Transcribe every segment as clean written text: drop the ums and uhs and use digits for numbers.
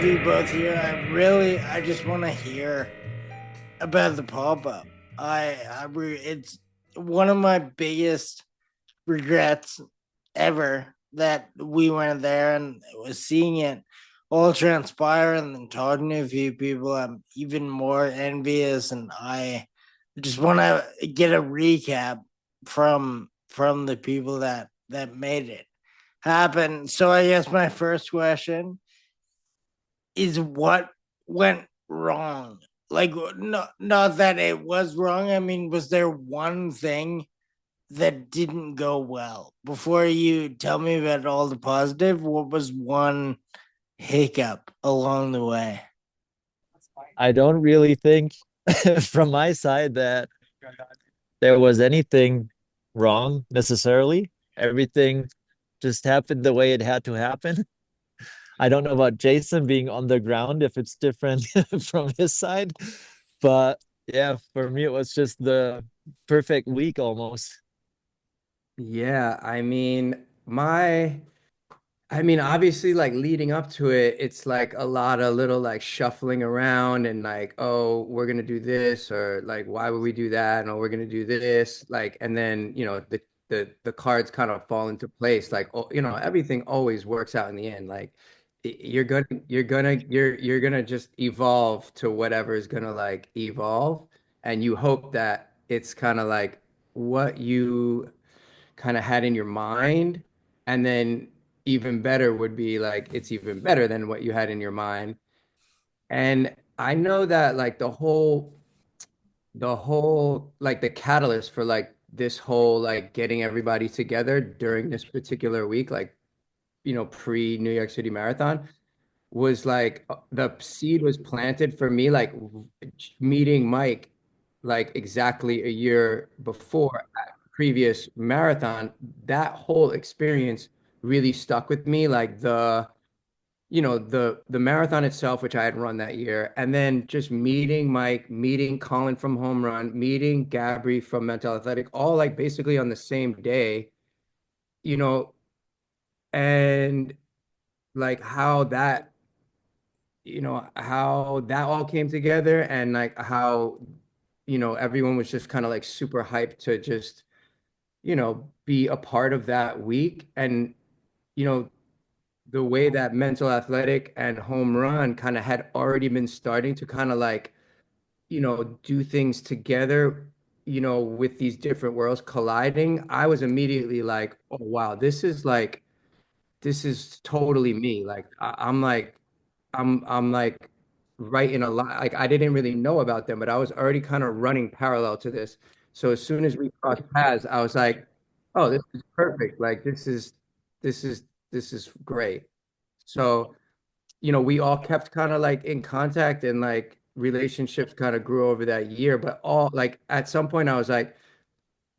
have you both here. I just want to hear about the pop up. It's one of my biggest regrets ever that we went there and was seeing it all transpire and then talking to a few people. I'm even more envious, and I just want to get a recap from the people that made it happen. So I guess my first question is what went wrong? Like, not that it was wrong. I mean, was there one thing that didn't go well? Before you tell me about all the positive, what was one hiccup along the way? I don't really think from my side that there was anything wrong necessarily. Everything just happened the way it had to happen. I don't know about Jason being on the ground if it's different from his side, but yeah, for me it was just the perfect week almost. Yeah, obviously, like leading up to it, it's like a lot of little like shuffling around and like, oh, we're gonna do this, or like, why would we do that? And oh, we're gonna do this, like, and then the cards kind of fall into place. Like, oh, everything always works out in the end. Like, you're gonna just evolve to whatever is gonna like evolve, and you hope that it's kind of like what you kind of had in your mind, and then even better would be like it's even better than what you had in your mind. And I know that like the whole like the catalyst for like this whole like getting everybody together during this particular week, like pre New York City Marathon, was like the seed was planted for me, like meeting Mike like exactly a year before at previous marathon. That whole experience really stuck with me, like the marathon itself, which I had run that year, and then just meeting Mike, meeting Colin from Home Run, meeting Gabby from Mental Athletic, all like basically on the same day, you know, and like how that all came together, and like how everyone was just kind of like super hyped to just be a part of that week. And you know the way that Mental Athletic and Home Run kind of had already been starting to kind of like do things together, with these different worlds colliding. I was immediately like, oh wow, this is totally me. Like I'm like I'm like right in a lot. Like I didn't really know about them, but I was already kind of running parallel to this. So as soon as we crossed paths, I was like, oh, this is perfect. Like this is this is great. So, we all kept kind of like in contact, and like relationships kind of grew over that year. But all like at some point I was like,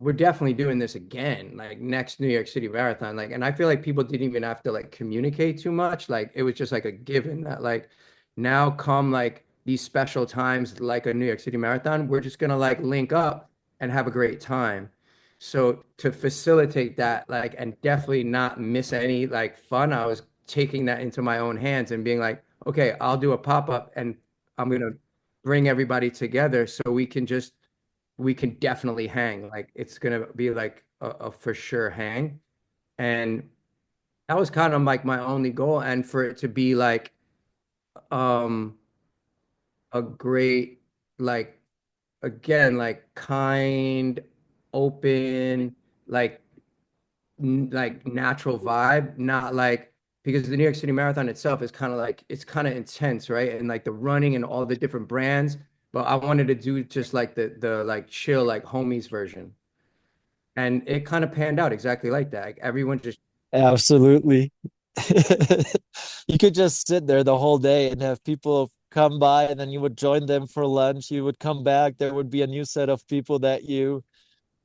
we're definitely doing this again, like next New York City Marathon. Like, and I feel like people didn't even have to like communicate too much. Like, it was just like a given that like now come like these special times, like a New York City Marathon, we're just gonna like link up and have a great time. So to facilitate that, like, and definitely not miss any like fun, I was taking that into my own hands and being like, okay, I'll do a pop-up, and I'm gonna bring everybody together so we can definitely hang. Like it's gonna be like a for sure hang. And that was kind of like my only goal. And for it to be like um a great, like, again, like kind, open, like like natural vibe, not like, because the New York City Marathon itself is kind of like it's kind of intense, right? And like the running and all the different brands. But I wanted to do just like the like chill, like homies version. And it kind of panned out exactly like that. Like everyone just, Absolutely. You could just sit there the whole day and have people come by, and then you would join them for lunch. You would come back, there would be a new set of people that you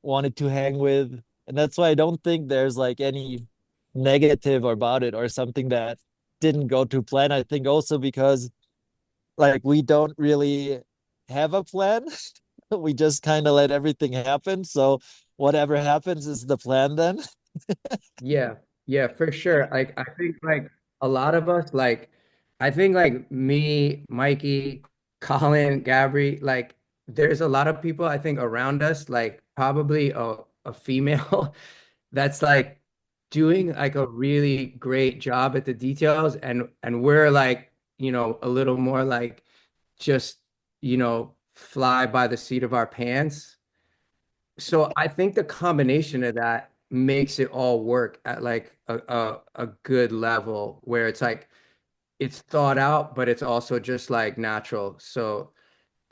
wanted to hang with. And that's why I don't think there's like any negative about it or something that didn't go to plan. I think also because like we don't really have a plan. We just kind of let everything happen. So whatever happens is the plan then. yeah, yeah, for sure. Like I think like a lot of us, like I think like me, Mikey, Colin, Gabby, like there's a lot of people I think around us, like probably a female that's like doing like a really great job at the details, and we're like, a little more like just, fly by the seat of our pants. So I think the combination of that makes it all work at like a good level where it's like it's thought out, but it's also just like natural. So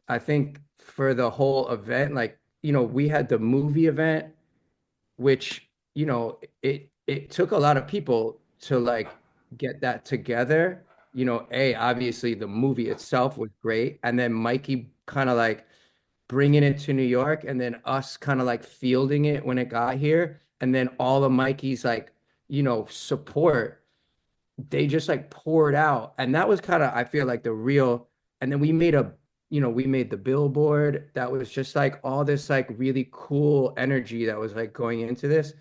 I think for the whole event, like, we had the movie event, which, it took a lot of people to like get that together. Obviously the movie itself was great. And then Mikey kind of like bringing it to New York and then us kind of like fielding it when it got here. And then all of Mikey's like, support they just like poured out. And that was kind of, I feel like the real, and then we made the billboard that was just like all this like really cool energy that was like going into this.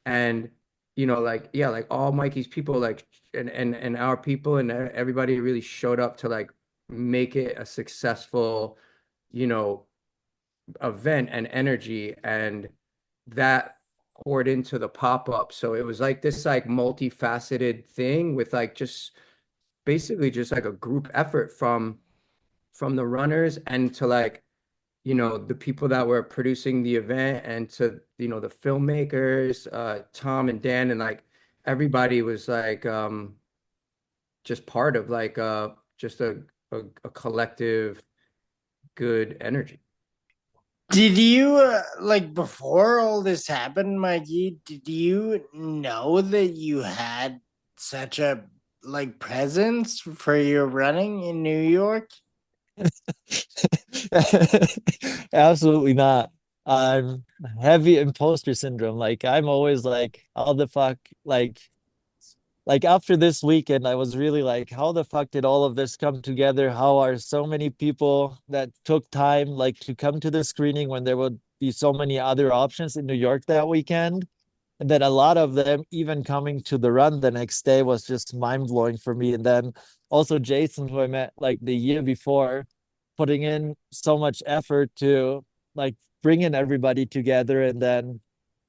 And, like, yeah, like all Mikey's people, like, and our people and everybody really showed up to like make it a successful, you know, event and energy. And that poured into the pop-up. So it was like this like multifaceted thing with like just basically just like a group effort from the runners and to like, the people that were producing the event and to, the filmmakers, Tom and Dan, and like everybody was like just part of like just a collective good energy. Did you like before all this happened, Mikey? Did you know that you had such a like presence for your running in New York? Absolutely not. I'm heavy imposter syndrome. Like I'm always like, how the fuck, like after this weekend, I was really like, how the fuck did all of this come together? How are so many people that took time like to come to the screening when there would be so many other options in New York that weekend? And then a lot of them even coming to the run the next day was just mind blowing for me. And then also Jason, who I met like the year before, putting in so much effort to like bringing everybody together. And then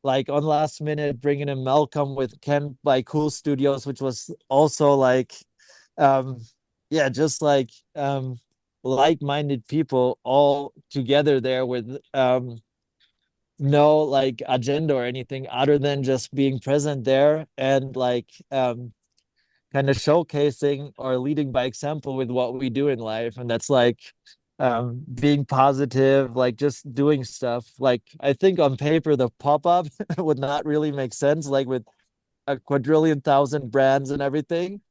like on last minute, bringing in Malcolm with Ken by Cool Studios, which was also like, um, yeah, just like-minded people all together there with, no like agenda or anything other than just being present there and like kind of showcasing or leading by example with what we do in life. And that's like being positive, like just doing stuff. Like I think on paper the pop-up would not really make sense, like with a quadrillion thousand brands and everything.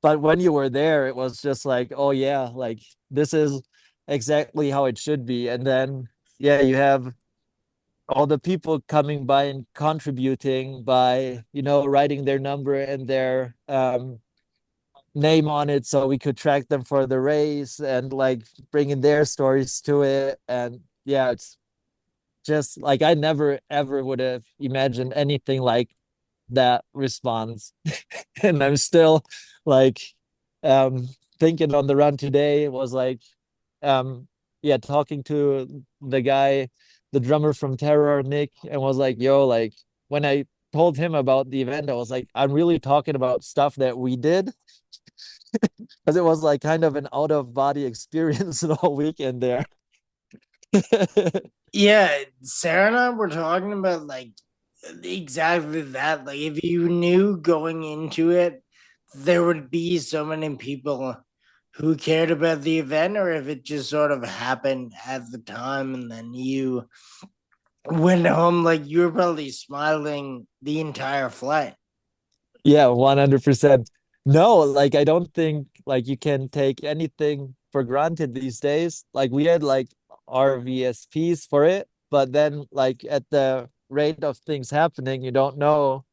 But when you were there, it was just like, oh yeah, like this is exactly how it should be. And then yeah, you have all the people coming by and contributing by, writing their number and their name on it so we could track them for the race and like bringing their stories to it. And yeah, it's just like I never ever would have imagined anything like that response. And I'm still like um thinking on the run today was like yeah, talking to the guy, the drummer from Terror, Nick, and was like, yo, like when I told him about the event, I was like, I'm really talking about stuff that we did because it was like kind of an out of body experience the whole weekend there. Yeah, Sarah and I were talking about like exactly that. Like if you knew going into it there would be so many people who cared about the event, or if it just sort of happened at the time and then you went home like you were probably smiling the entire flight. Yeah, 100%. No, like I don't think like you can take anything for granted these days. Like we had like our VSPs for it, but then like at the rate of things happening, you don't know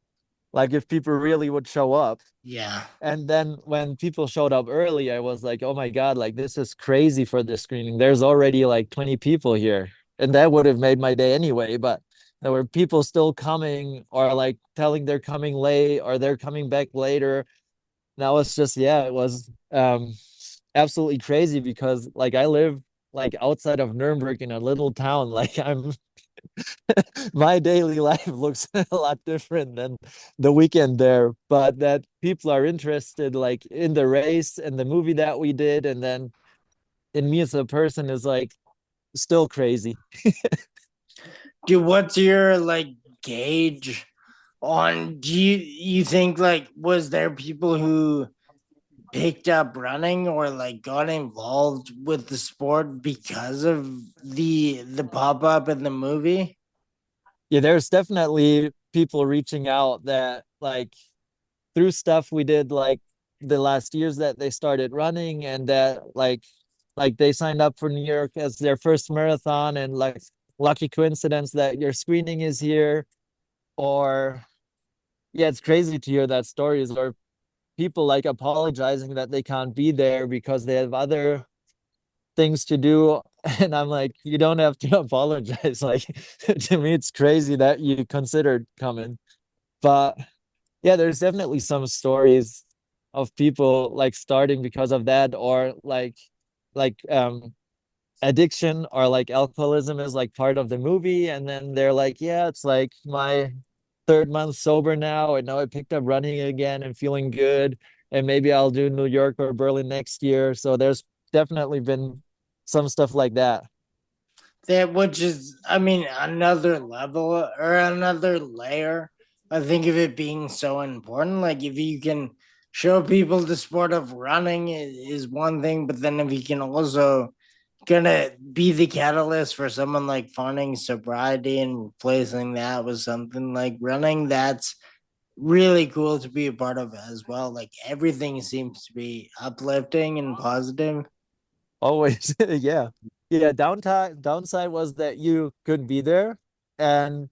like if people really would show up. Yeah. And then when people showed up early, I was like, oh my God, like this is crazy for this screening. There's already like 20 people here. And that would have made my day anyway. But there were people still coming or like telling they're coming late or they're coming back later. That was just, yeah, it was absolutely crazy because like I live like outside of Nuremberg in a little town. Like I'm my daily life looks a lot different than the weekend there, but that people are interested like in the race and the movie that we did, and then in me as a person is like still crazy. Dude, what's your like gauge on, do you think like was there people who picked up running or like got involved with the sport because of the pop-up in the movie? Yeah, there's definitely people reaching out that like through stuff we did like the last years that they started running, and that like they signed up for New York as their first marathon, and like lucky coincidence that your screening is here. Or yeah, it's crazy to hear that stories, or people like apologizing that they can't be there because they have other things to do. And I'm like, you don't have to apologize. Like to me it's crazy that you considered coming. But yeah, there's definitely some stories of people like starting because of that, or like addiction or like alcoholism is like part of the movie, and then they're like, yeah, it's like my third month sober now, and now I picked up running again and feeling good, and maybe I'll do New York or Berlin next year. So there's definitely been some stuff like that. That, which is, I mean, another level or another layer, I think, of it being so important. Like if you can show people the sport of running is one thing, but then if you can also gonna be the catalyst for someone like finding sobriety and replacing that with something like running, that's really cool to be a part of as well. Like everything seems to be uplifting and positive. Always. Yeah. Yeah, downside was that you couldn't be there, and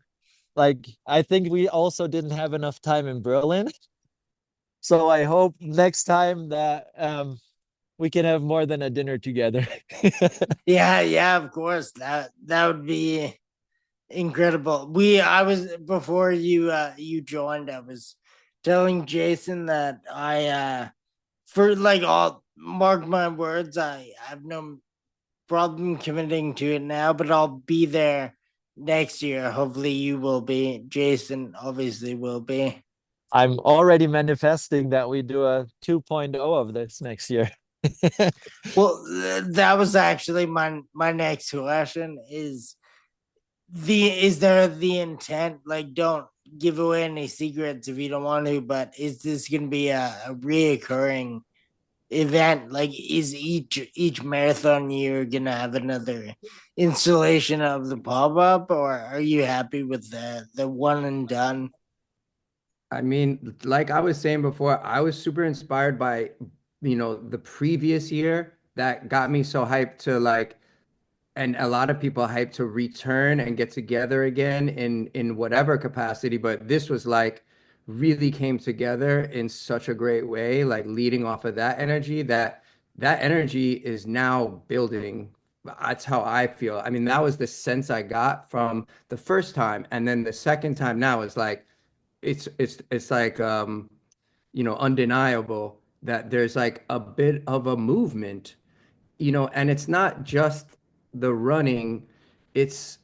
like I think we also didn't have enough time in Berlin. So I hope next time that we can have more than a dinner together. Yeah, yeah, of course. That would be incredible. I was, before you joined, I was telling Jason that for like, all mark my words, I have no problem committing to it now, but I'll be there next year. Hopefully you will be. Jason obviously will be. I'm already manifesting that we do a 2.0 of this next year. Well, that was actually my next question, is there the intent, like, don't give away any secrets if you don't want to, but is this going to be a reoccurring event? Like, is each marathon year gonna have another installation of the pop-up, or are you happy with the one and done? I mean, like I was saying before, I was super inspired by, the previous year that got me so hyped to like, and a lot of people hyped to return and get together again in whatever capacity. But this was like really came together in such a great way, like leading off of that energy, that energy is now building. That's how I feel. I mean, that was the sense I got from the first time. And then the second time now is like it's like undeniable that there's like a bit of a movement, and it's not just the running, it's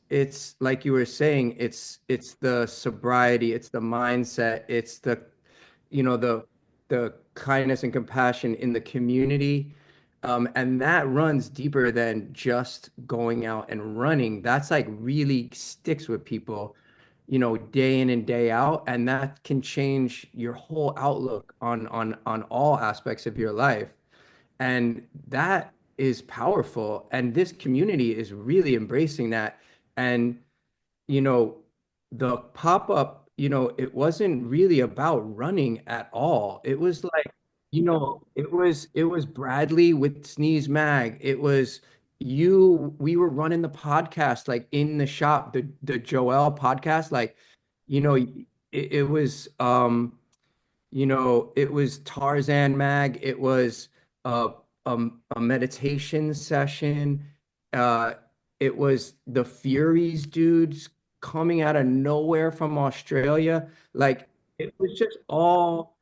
like you were saying, it's the sobriety, it's the mindset, it's the kindness and compassion in the community. And that runs deeper than just going out and running. That's like really sticks with people, day in and day out, and that can change your whole outlook on all aspects of your life. And that is powerful. And this community is really embracing that. And, you know, the pop-up, it wasn't really about running at all. It was like, it was Bradley with Sneeze Mag. It was we were running the podcast like in the shop, the Joel podcast. Like, it was it was Tarzan Mag. It was uh, a meditation session. Uh, it was the Furies dudes coming out of nowhere from Australia. Like it was just all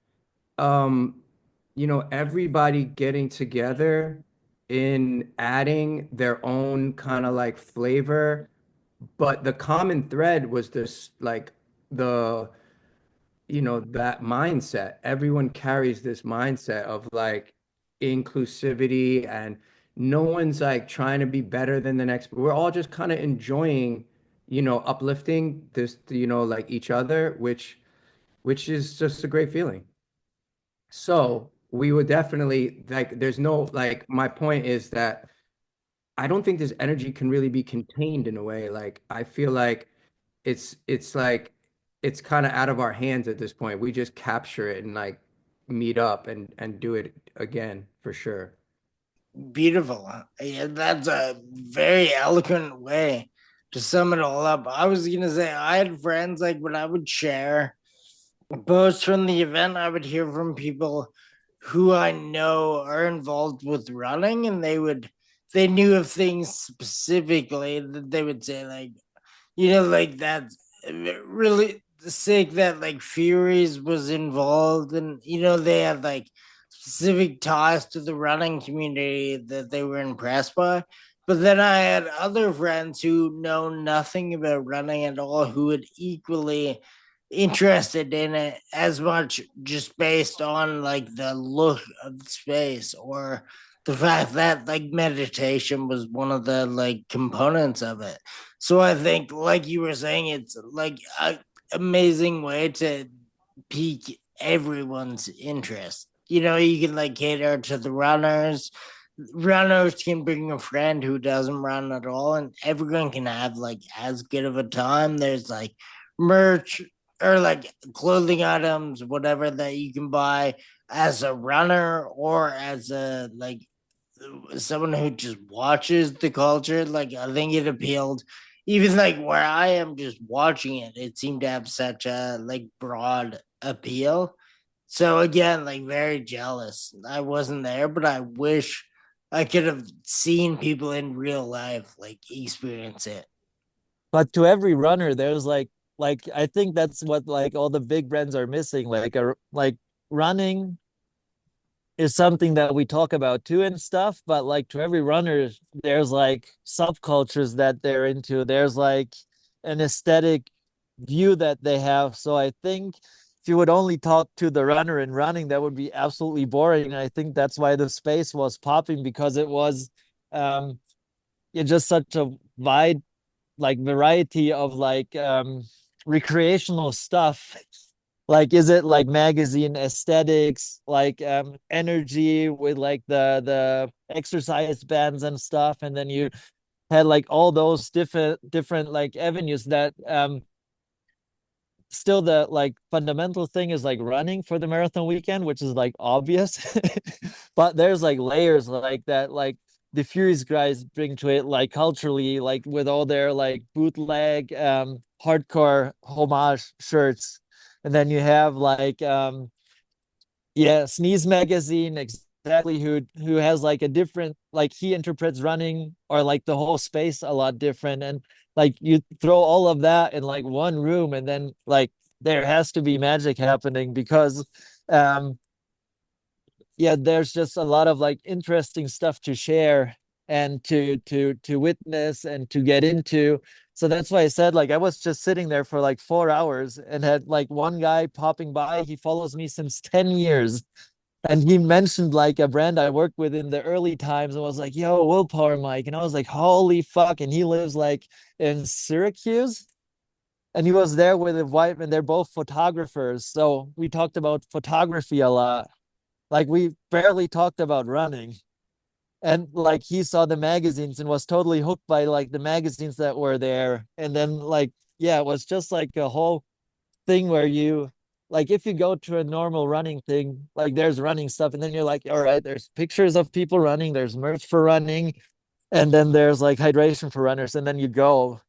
um, everybody getting together in adding their own kind of like flavor, but the common thread was this like the that mindset. Everyone carries this mindset of like inclusivity, and no one's like trying to be better than the next. We're all just kind of enjoying, uplifting this, like each other, which is just a great feeling. So we would definitely like, there's no, like, my point is that I don't think this energy can really be contained in a way. Like, I feel like it's like it's kind of out of our hands at this point. We just capture it and like meet up and do it again for sure. Beautiful. Yeah, that's a very eloquent way to sum it all up. I was gonna say I had friends like when I would share posts from the event, I would hear from people who I know are involved with running, and they knew of things specifically that they would say like, like that really sick that like Furies was involved, and they had like specific ties to the running community that they were impressed by. But then I had other friends who know nothing about running at all who would equally interested in it as much just based on like the look of the space or the fact that like meditation was one of the like components of it. So I think, like you were saying, it's like an amazing way to pique everyone's interest. You can like cater to the runners. Runners can bring a friend who doesn't run at all, and everyone can have like as good of a time. There's like merch or like clothing items, whatever that you can buy as a runner or as a like someone who just watches the culture. Like I think it appealed, even like where I am just watching it, it seemed to have such a like broad appeal. So again, like very jealous. I wasn't there, but I wish I could have seen people in real life like experience it. But to every runner, there's like I think that's what like all the big brands are missing. Like running is something that we talk about too and stuff, but like to every runner, there's like subcultures that they're into. There's like an aesthetic view that they have. So I think if you would only talk to the runner in running, that would be absolutely boring. And I think that's why the space was popping, because it was um yeah, just such a wide like variety of like recreational stuff. Like, is it like magazine aesthetics, like energy with like the exercise bands and stuff, and then you had like all those different like avenues that still the like fundamental thing is like running for the marathon weekend, which is like obvious. But there's like layers like that, like the Furious guys bring to it, like culturally, like with all their like bootleg hardcore homage shirts. And then you have like yeah, Sneeze Magazine, exactly, who has like a different, like he interprets running or like the whole space a lot different. And like you throw all of that in like one room, and then like there has to be magic happening, because um yeah, there's just a lot of like interesting stuff to share and to witness and to get into. So that's why I said, like, I was just sitting there for like 4 hours and had like one guy popping by. He follows me since 10 years. And he mentioned like a brand I worked with in the early times and was like, yo, Willpower Mike. And I was like, holy fuck. And he lives like in Syracuse. And he was there with his wife, and they're both photographers. So we talked about photography a lot. Like we barely talked about running. And like he saw the magazines and was totally hooked by like the magazines that were there. And then like, yeah, it was just like a whole thing where you like, if you go to a normal running thing, like there's running stuff, and then you're like, all right, there's pictures of people running, there's merch for running, and then there's like hydration for runners, and then you go.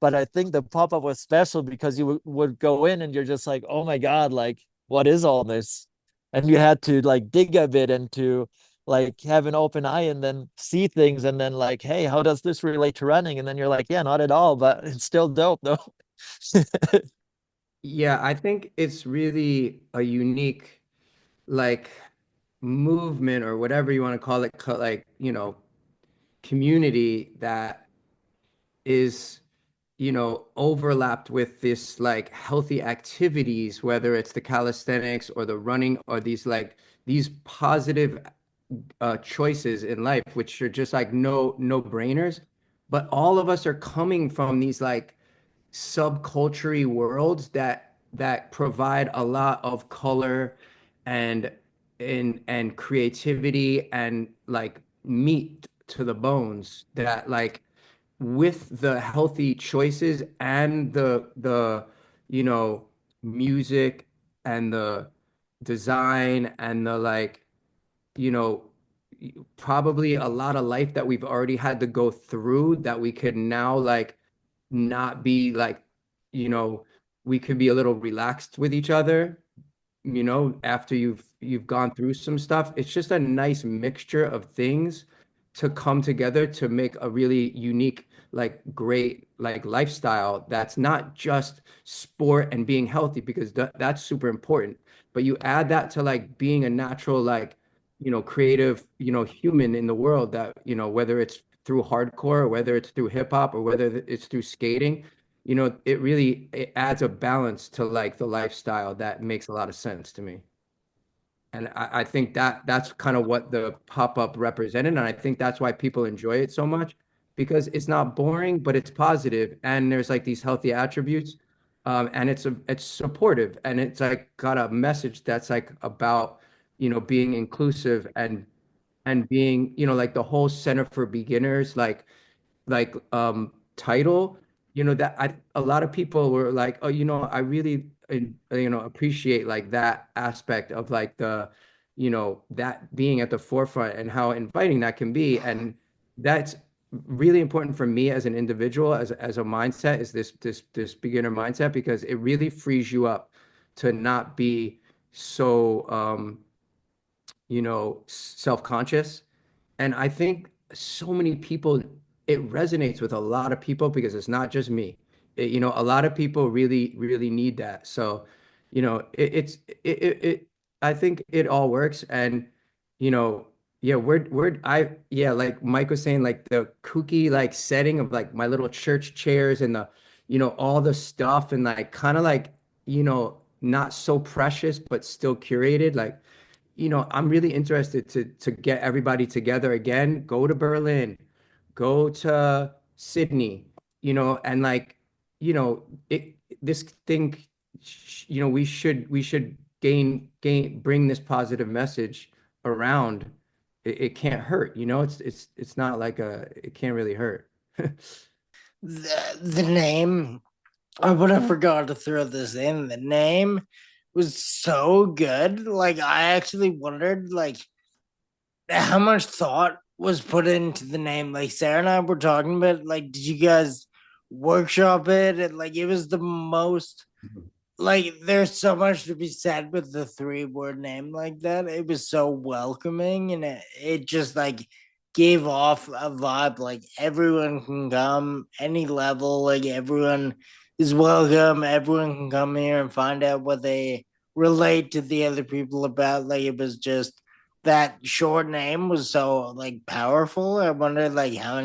But I think the pop-up was special because you would go in and you're just like, oh my God, like what is all this? And you had to like dig a bit and to like have an open eye and then see things, and then like, hey, how does this relate to running? And then you're like, yeah, not at all, but it's still dope though. Yeah, I think it's really a unique, like, movement or whatever you want to call it, like, community that is, overlapped with this like healthy activities, whether it's the calisthenics or the running or these positive choices in life, which are just like no brainers. But all of us are coming from these like subculture worlds that provide a lot of color and and creativity and like meat to the bones that like with the healthy choices and the you know music and the design and the like you know probably a lot of life that we've already had to go through that we could now like not be like you know we could be a little relaxed with each other after you've gone through some stuff. It's just a nice mixture of things to come together to make a really unique, like great, like lifestyle that's not just sport and being healthy because that's super important. But you add that to like being a natural, like, creative, human in the world that, whether it's through hardcore or whether it's through hip hop or whether it's through skating, it adds a balance to like the lifestyle that makes a lot of sense to me. And I think that's kind of what the pop-up represented. And I think that's why people enjoy it so much because it's not boring, but it's positive and there's like these healthy attributes. And it's supportive and it's like got a message that's like about, being inclusive and being, like the whole Center for Beginners, title, that a lot of people were like, oh, I really appreciate like that aspect of like that being at the forefront and how inviting that can be. And that's really important for me as an individual, as a mindset, is this beginner mindset, because it really frees you up to not be so self-conscious. And I think so many people, it resonates with a lot of people because it's not just me. A lot of people really, really need that. So, I think it all works. And, you know, yeah, yeah, like Mike was saying, like the kooky, like setting of like my little church chairs and all the stuff and like kind of like, not so precious, but still curated. Like, I'm really interested to get everybody together again, go to Berlin, go to Sydney, and like, it this thing, we should bring this positive message around. It can't hurt, it's not like it can't really hurt. The name, I would have forgot to throw this in. The name was so good. Like I actually wondered like how much thought was put into the name. Like Sarah and I were talking about like did you guys workshop it? And like it was the most like there's so much to be said with the three-word name like that. It was so welcoming and it just like gave off a vibe like everyone can come any level, like everyone is welcome, everyone can come here and find out what they relate to the other people about. Like it was just that short name was so like powerful. I wonder like how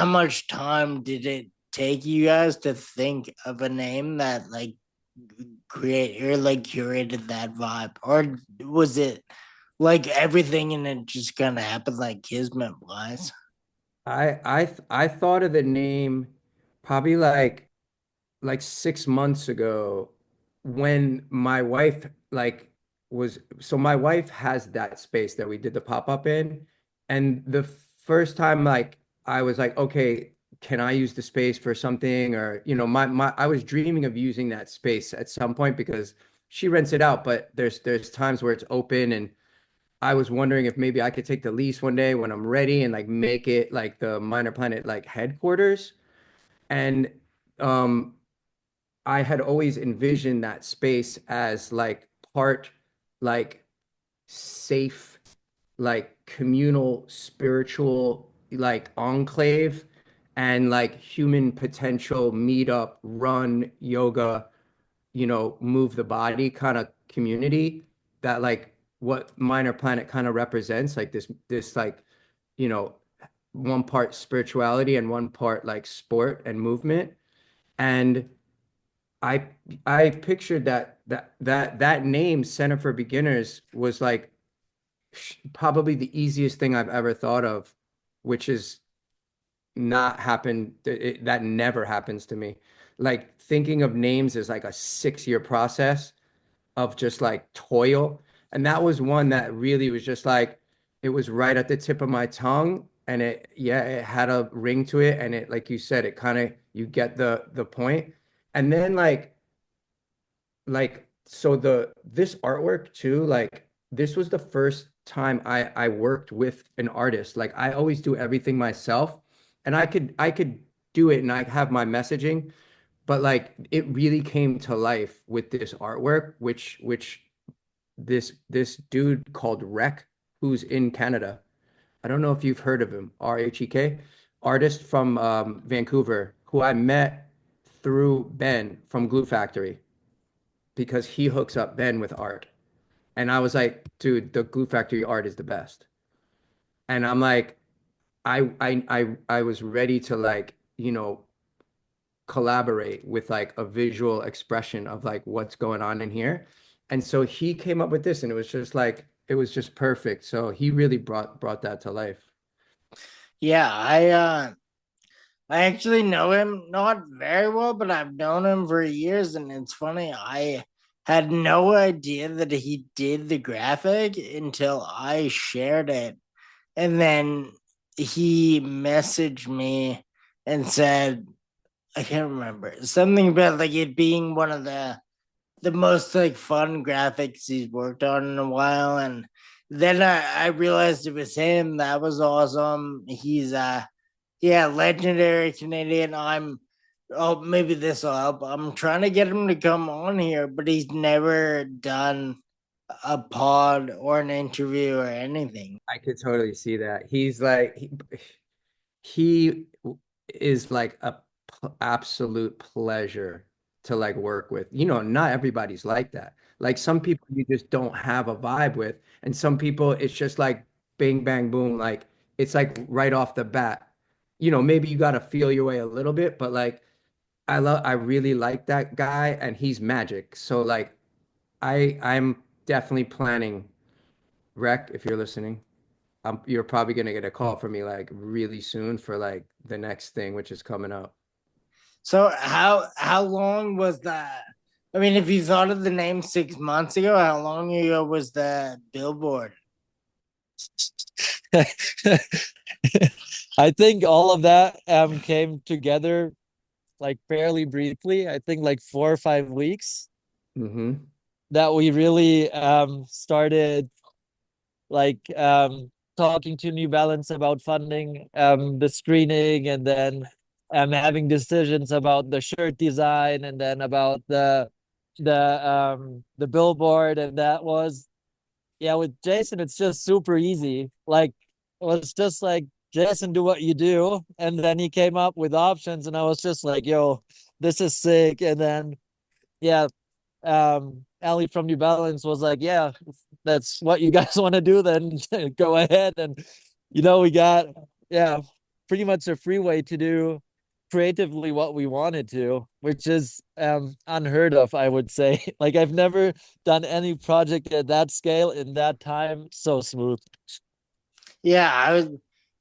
much time did it take you guys to think of a name that like create or like curated that vibe, or was it like everything and it just kind of happened like kismet wise? I thought of the name probably like 6 months ago when my wife like was so my wife has that space that we did the pop-up in. And the first time like I was like, okay, can I use the space for something? Or, my I was dreaming of using that space at some point because she rents it out, but there's times where it's open. And I was wondering if maybe I could take the lease one day when I'm ready and like make it like the Minor Planet like headquarters. And um I had always envisioned that space as like part like safe, like communal, spiritual, like enclave and like human potential meetup, run, yoga, move the body kind of community that like what Minor Planet kind of represents, like this like, you know, one part spirituality and one part like sport and movement. And I I pictured that name, Center for Beginners, was like probably the easiest thing I've ever thought of, which is not happened. That never happens to me. Like thinking of names is like a 6 year process of just like toil. And that was one that really was just like, it was right at the tip of my tongue. And yeah, it had a ring to it. And it, like you said, it kind of, you get the point. And then so this artwork too, like this was the first time I worked with an artist. Like I always do everything myself, and I could do it and I have my messaging, but like it really came to life with this artwork, which this dude called Rek, who's in Canada. I don't know if you've heard of him, RHEK, artist from Vancouver, who I met through Ben from Glue Factory because he hooks up Ben with art. And I was like, dude, the Glue Factory art is the best. And I'm like, I was ready to like, collaborate with like a visual expression of like what's going on in here. And so he came up with this and it was just like it was just perfect. So he really brought that to life. Yeah, I actually know him not very well, but I've known him for years, and it's funny. I had no idea that he did the graphic until I shared it, and then he messaged me and said, I can't remember, something about like it being one of the most like fun graphics he's worked on in a while. And then I realized it was him. That was awesome. He's yeah, legendary Canadian. Oh, maybe this will help. I'm trying to get him to come on here, but he's never done a pod or an interview or anything. I could totally see that. He's like he is like a absolute pleasure to like work with. Not everybody's like that. Like some people you just don't have a vibe with, and some people it's just like bang bang boom, like it's like right off the bat. Maybe you got to feel your way a little bit, but like I really like that guy and he's magic. So like I'm definitely planning, Rec, if you're listening. You're probably gonna get a call from me like really soon for like the next thing, which is coming up. So how long was that? I mean, if you thought of the name 6 months ago, how long ago was the billboard? I think all of that came together like fairly briefly. I think like 4 or 5 weeks Mm-hmm. that we really started like talking to New Balance about funding the screening, and then having decisions about the shirt design, and then about the billboard. And that was, yeah, with Jason it's just super easy. Like it was just like, Jason, do what you do. And then he came up with options and I was just like, yo, this is sick. And then yeah, Ali from New Balance was like, yeah, that's what you guys want to do, then go ahead. And we got, yeah, pretty much a freeway to do creatively what we wanted to, which is unheard of, I would say. Like I've never done any project at that scale in that time so smooth. Yeah,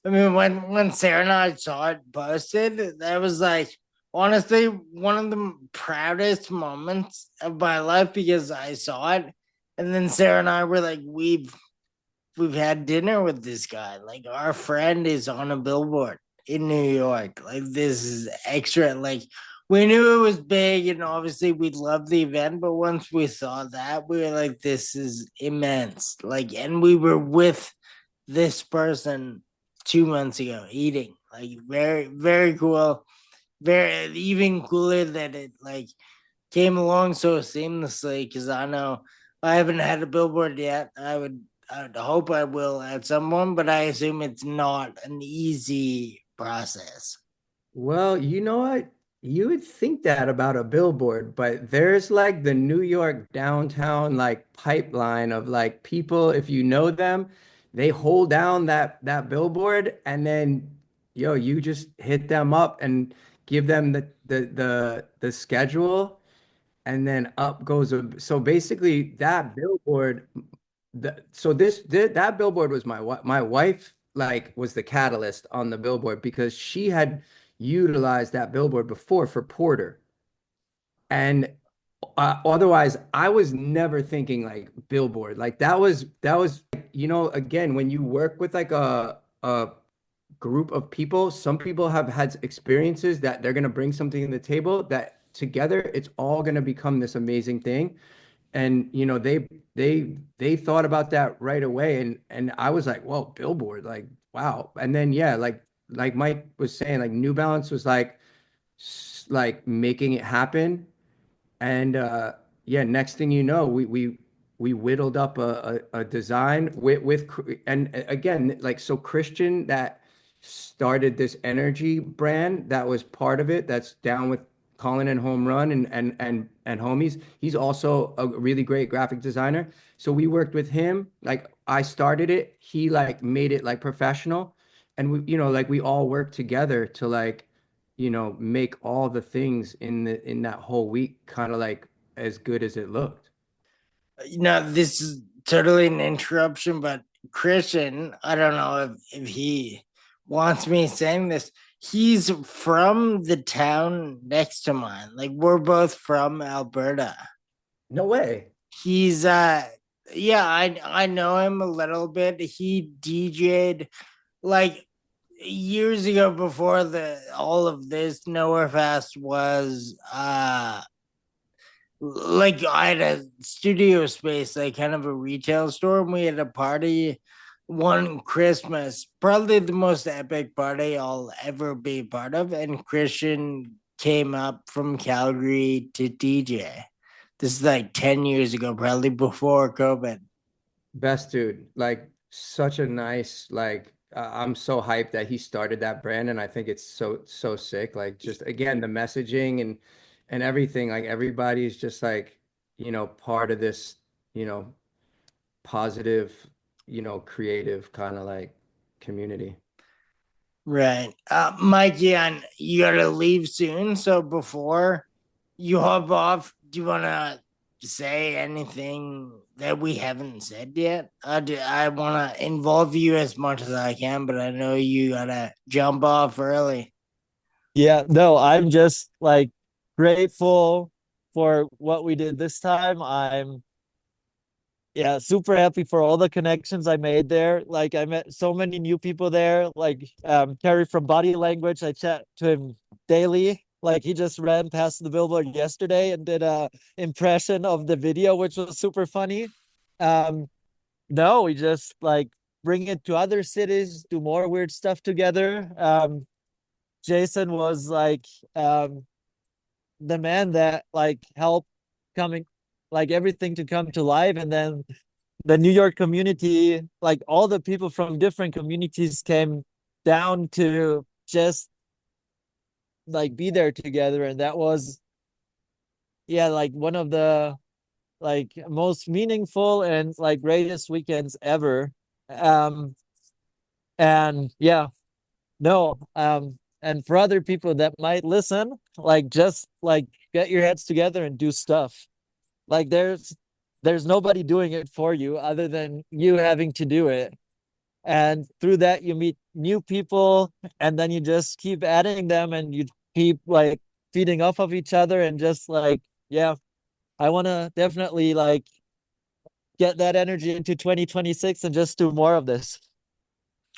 I mean, when Sarah and I saw it posted, that was like honestly one of the proudest moments of my life because I saw it, and then Sarah and I were like, we've had dinner with this guy. Like our friend is on a billboard in New York. Like this is extra. Like we knew it was big, and obviously we loved the event, but once we saw that, we were like, this is immense. Like, and we were with this person 2 months ago eating. Like very, very cool. Very even cooler that it like came along so seamlessly because I know I haven't had a billboard yet. I would hope I will at some point, but I assume it's not an easy process. Well, you know what? You would think that about a billboard, but there's like the New York downtown like pipeline of like people, if you know them, they hold down that billboard and then yo, you just hit them up and give them the schedule and then up goes so basically that billboard that billboard was my wife like was the catalyst on the billboard because she had utilized that billboard before for Porter. And otherwise, I was never thinking like billboard. Like that was again, when you work with like a group of people, some people have had experiences that they're gonna bring something to the table that together it's all gonna become this amazing thing. And they thought about that right away, and I was like, well, billboard, like wow. And then yeah, like Mike was saying, like New Balance was like making it happen. And yeah, next thing you know, we whittled up a design and again, like so Christian that started this energy brand that was part of it, that's down with Colin and Home Run and homies. He's also a really great graphic designer. So we worked with him. Like I started it, he like made it like professional. And like we all worked together to like make all the things in that whole week kind of like as good as it looked. This is totally an interruption, but Christian, I don't know if he wants me saying this. He's from the town next to mine. Like we're both from Alberta. No way. He's yeah, I know him a little bit. He DJ'd like years ago before the all of this. Nowhere Fast was like I had a studio space, like kind of a retail store, and we had a party one Christmas, probably the most epic party I'll ever be part of. And Christian came up from Calgary to DJ. This is like 10 years ago, probably before COVID. Best dude. Like such a nice like I'm so hyped that he started that brand, and I think it's so sick. Like just again the messaging and everything, like everybody's just like part of this you know positive creative kind of like community. Right. Mikey, and you gotta leave soon. So before you hop off, do you wanna say anything that we haven't said yet? I wanna involve you as much as I can, but I know you gotta jump off early. Yeah, no, I'm just like grateful for what we did this time. I'm yeah, super happy for all the connections I made there. Like I met so many new people there. Like Kerry from Body Language, I chat to him daily. Like he just ran past the billboard yesterday and did a impression of the video, which was super funny. Um, no, we just like bring it to other cities, do more weird stuff together. Jason was like the man that like helped coming like everything to come to life, and then the New York community, like all the people from different communities came down to just like be there together, and that was yeah like one of the like most meaningful and like greatest weekends ever. um and yeah, no, and for other people that might listen, like just like get your heads together and do stuff. Like there's nobody doing it for you other than you having to do it. And through that you meet new people, and then you just keep adding them, and you keep like feeding off of each other, and just like yeah, I want to definitely like get that energy into 2026 and just do more of this.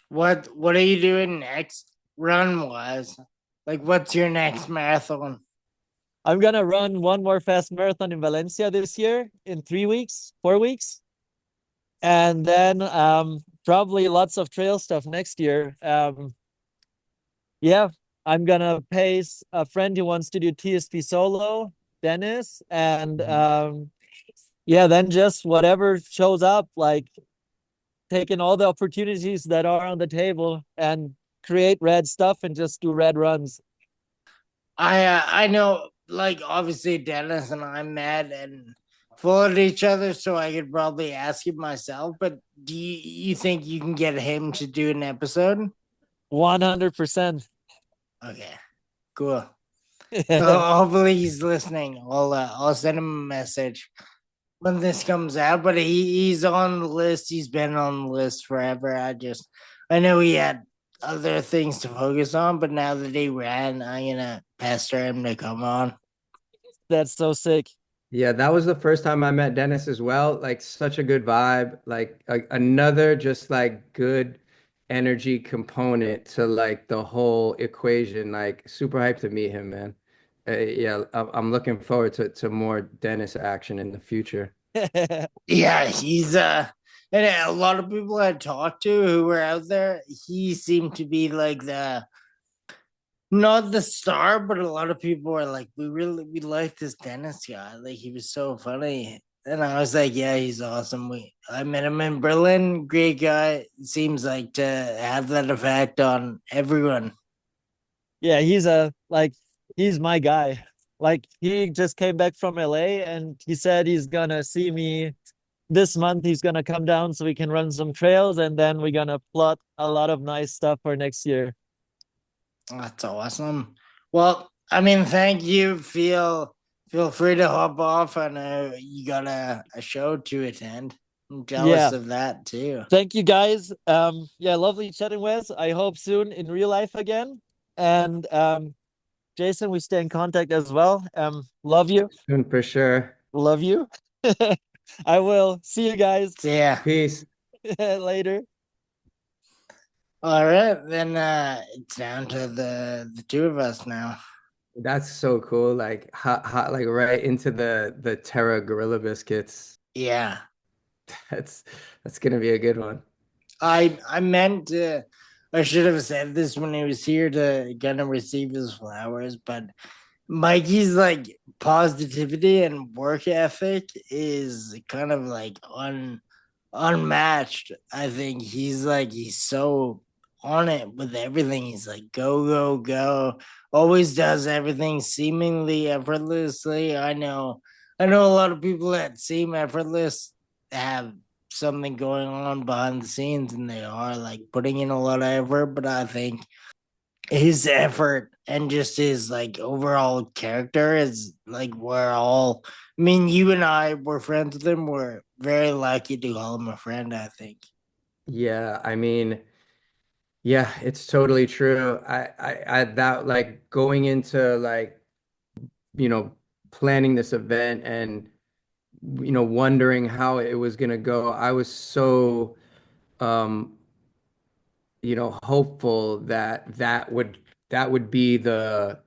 What are you doing next run wise? Like what's your next marathon? I'm gonna run one more fast marathon in Valencia this year in 3 weeks, 4 weeks, and then probably lots of trail stuff next year. Yeah, I'm gonna pace a friend who wants to do TSP solo, Dennis, and yeah, then just whatever shows up, like taking all the opportunities that are on the table and create red stuff and just do red runs. I know, like, obviously Dennis and I met and followed each other, so I could probably ask him myself. But do you think you can get him to do an episode? 100%. Okay, cool. So hopefully he's listening. I'll send him a message when this comes out. But he's on the list. He's been on the list forever. I know he had other things to focus on, but now that he ran, I'm gonna pester him to come on. That's so sick. Yeah, that was the first time I met Dennis as well. Like such a good vibe, like another just like good energy component to like the whole equation. Like super hyped to meet him, man. Yeah, I'm looking forward to more Dennis action in the future. Yeah, he's and a lot of people I talked to who were out there, he seemed to be like the not the star, but a lot of people were like, we like this Dennis guy. Like he was so funny. And I was like, yeah, he's awesome. I met him in Berlin. Great guy. Seems like to have that effect on everyone. Yeah, he's my guy. Like he just came back from LA and he said he's gonna see me this month. He's gonna come down so we can run some trails and then we're gonna plot a lot of nice stuff for next year. That's awesome. Well, I mean, thank you. Feel free to hop off. I know you got a show to attend. I'm jealous Yeah. of that too. Thank you guys. Yeah, lovely chatting, Wes. I hope soon in real life again. And Jason, we stay in contact as well. Love you. Soon for sure. Love you. I will see you guys See ya. Peace. later. All right, then it's down to the two of us now. That's so cool. Like hot, like right into the Terra Gorilla Biscuits. Yeah. That's that's gonna be a good one. I meant to I should have said this when he was here to gonna receive his flowers, but Mikey's like positivity and work ethic is kind of like unmatched. I think he's so on it with everything. He's like go go go. Always does everything seemingly effortlessly. I know a lot of people that seem effortless have something going on behind the scenes and they are like putting in a lot of effort, but I think his effort and just his like overall character is like we're all I mean you and I were friends with him. We're very lucky to call him a friend, I think. Yeah, I mean, yeah, it's totally true. I that like going into like, you know, planning this event and wondering how it was gonna go. I was so um, hopeful that that would be the,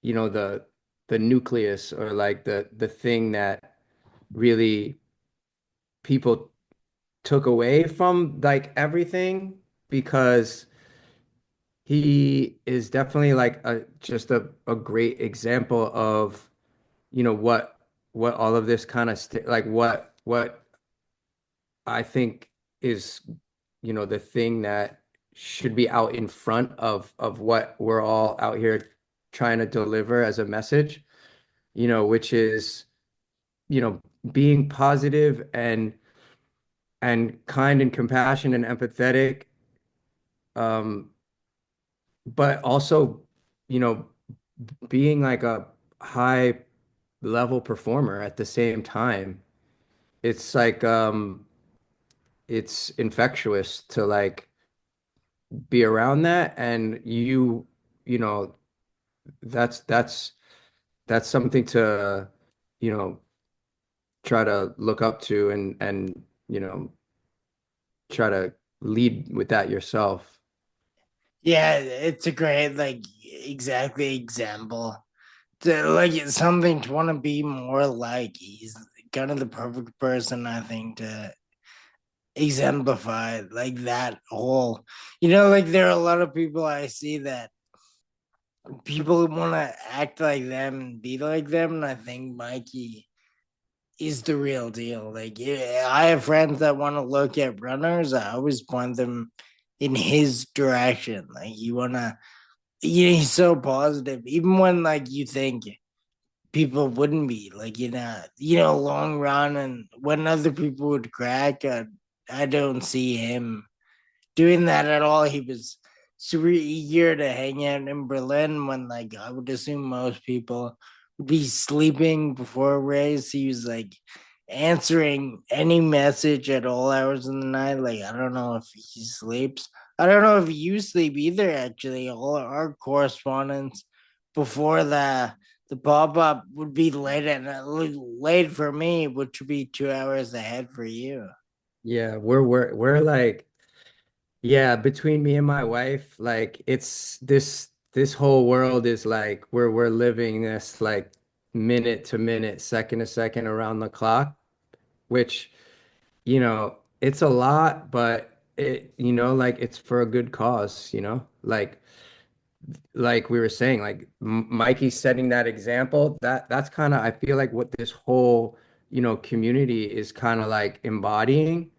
you know, the nucleus or like the thing that really people took away from like everything because he is definitely like a just a great example of what all of this kind of like what I think is the thing that should be out in front of what we're all out here trying to deliver as a message, which is being positive and kind and compassionate and empathetic, um, but also, you know, being like a high level performer at the same time. It's like it's infectious to like be around that and you know that's something to you know try to look up to and you know try to lead with that yourself. Yeah, it's a great like exactly example to like it's something to want to be more like. He's kind of the perfect person I think to exemplify like that whole like there are a lot of people I see that people want to act like them and be like them, and I think Mikey is the real deal. Like, yeah, I have friends that want to look at runners. I always point them in his direction. Like, you want to he's so positive, even when like you think people wouldn't be like long run, and when other people would crack. I don't see him doing that at all. He was super eager to hang out in Berlin when, like, I would assume most people would be sleeping before a race. He was like answering any message at all hours in the night. Like, I don't know if he sleeps. I don't know if you sleep either, actually. All our correspondence before the pop up would be late, and late for me, which would be 2 hours ahead for you. Yeah, we're like, yeah, between me and my wife, like it's this whole world is like we're living this like minute to minute, second to second around the clock, which, it's a lot, but like it's for a good cause, like we were saying, like Mikey setting that example, that's kind of I feel like what this whole, community is kind of like embodying.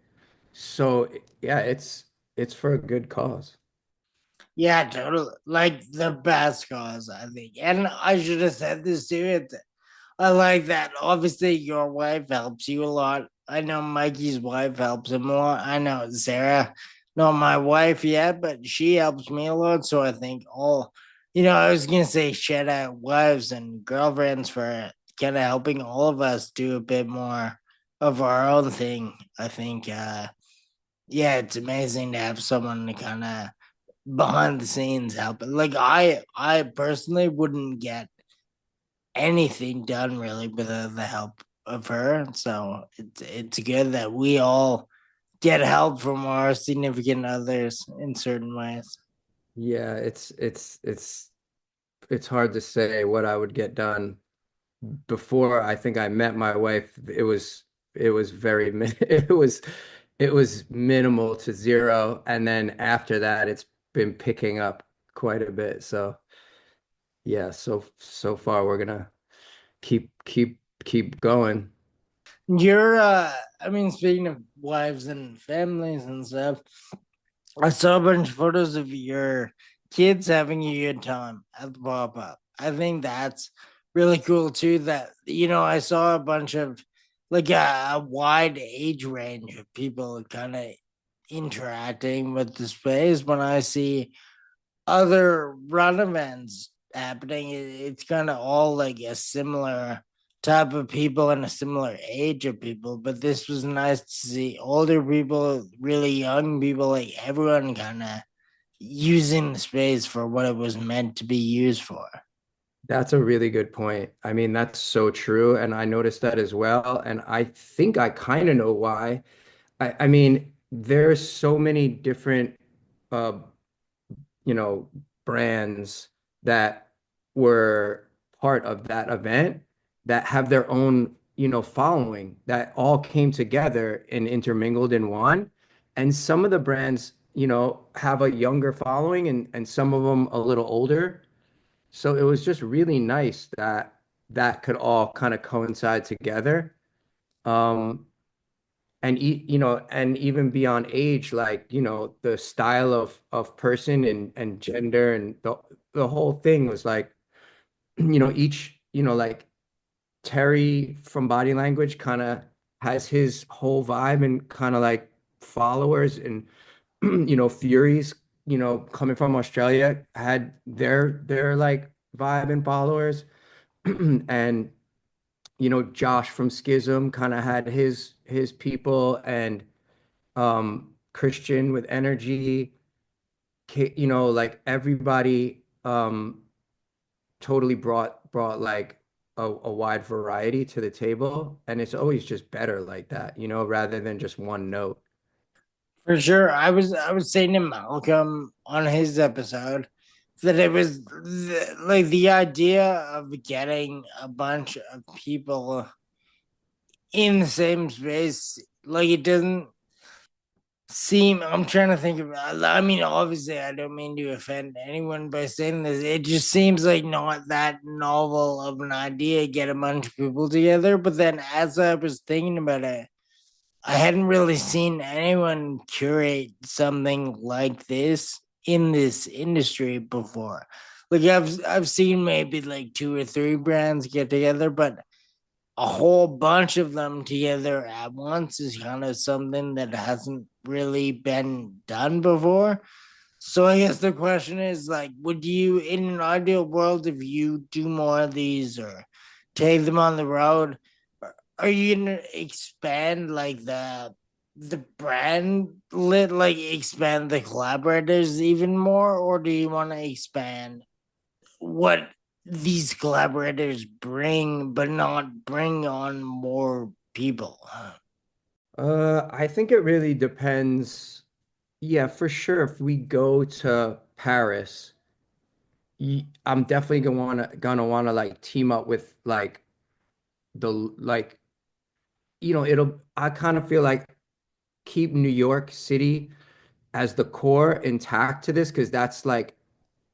So yeah, it's for a good cause. Yeah, totally. Like the best cause, I think. And I should have said this too. I like that. Obviously, your wife helps you a lot. I know Mikey's wife helps him a lot. I know Sarah, not my wife yet, but she helps me a lot. So I think I was going to say shout out wives and girlfriends for kind of helping all of us do a bit more of our own thing. I think, yeah, it's amazing to have someone to kind of behind the scenes helping. Like, I personally wouldn't get anything done really without the help of her. So it's good that we all get help from our significant others in certain ways. Yeah, it's hard to say what I would get done. Before I think I met my wife, it was very it was minimal to zero, and then after that it's been picking up quite a bit. So yeah, so far we're gonna keep going. You're I mean, speaking of wives and families and stuff, I saw a bunch of photos of your kids having a good time at the pop up. I think that's really cool too. That I saw a bunch of like a wide age range of people kind of interacting with the space. When I see other run events happening, it's kind of all like a similar type of people and a similar age of people. But this was nice to see older people, really young people, like everyone kind of using the space for what it was meant to be used for. That's a really good point. I mean, that's so true, and I noticed that as well. And I think I kind of know why. I mean, there's so many different uh, you know, brands that were part of that event that have their own, following that all came together and intermingled in one. And some of the brands, have a younger following and some of them a little older. So it was just really nice that that could all kind of coincide together. Um, and even beyond age, like, the style of person and gender and the whole thing was like, each, like Terry from Body Language kind of has his whole vibe and kind of like followers, and Furies, coming from Australia had their like vibe and followers. And Josh from Schism kind of had his people, and Christian with energy, like everybody totally brought like a wide variety to the table, and it's always just better like that, rather than just one note. For sure. I was saying to Malcolm on his episode that it was like the idea of getting a bunch of people in the same space. Like, it doesn't seem. I'm trying to think of. I mean, obviously, I don't mean to offend anyone by saying this. It just seems like not that novel of an idea. Get a bunch of people together, but then as I was thinking about it, I hadn't really seen anyone curate something like this in this industry before. Like I've seen maybe like two or three brands get together, but a whole bunch of them together at once is kind of something that hasn't really been done before. So I guess the question is like, would you, in an ideal world, if you do more of these or take them on the road, are you gonna expand like the brand lit, like expand the collaborators even more, or do you want to expand what these collaborators bring, but not bring on more people? I think it really depends. Yeah, for sure. If we go to Paris, I'm definitely gonna wanna like team up with like the like it'll I kind of feel like keep New York City as the core intact to this because that's like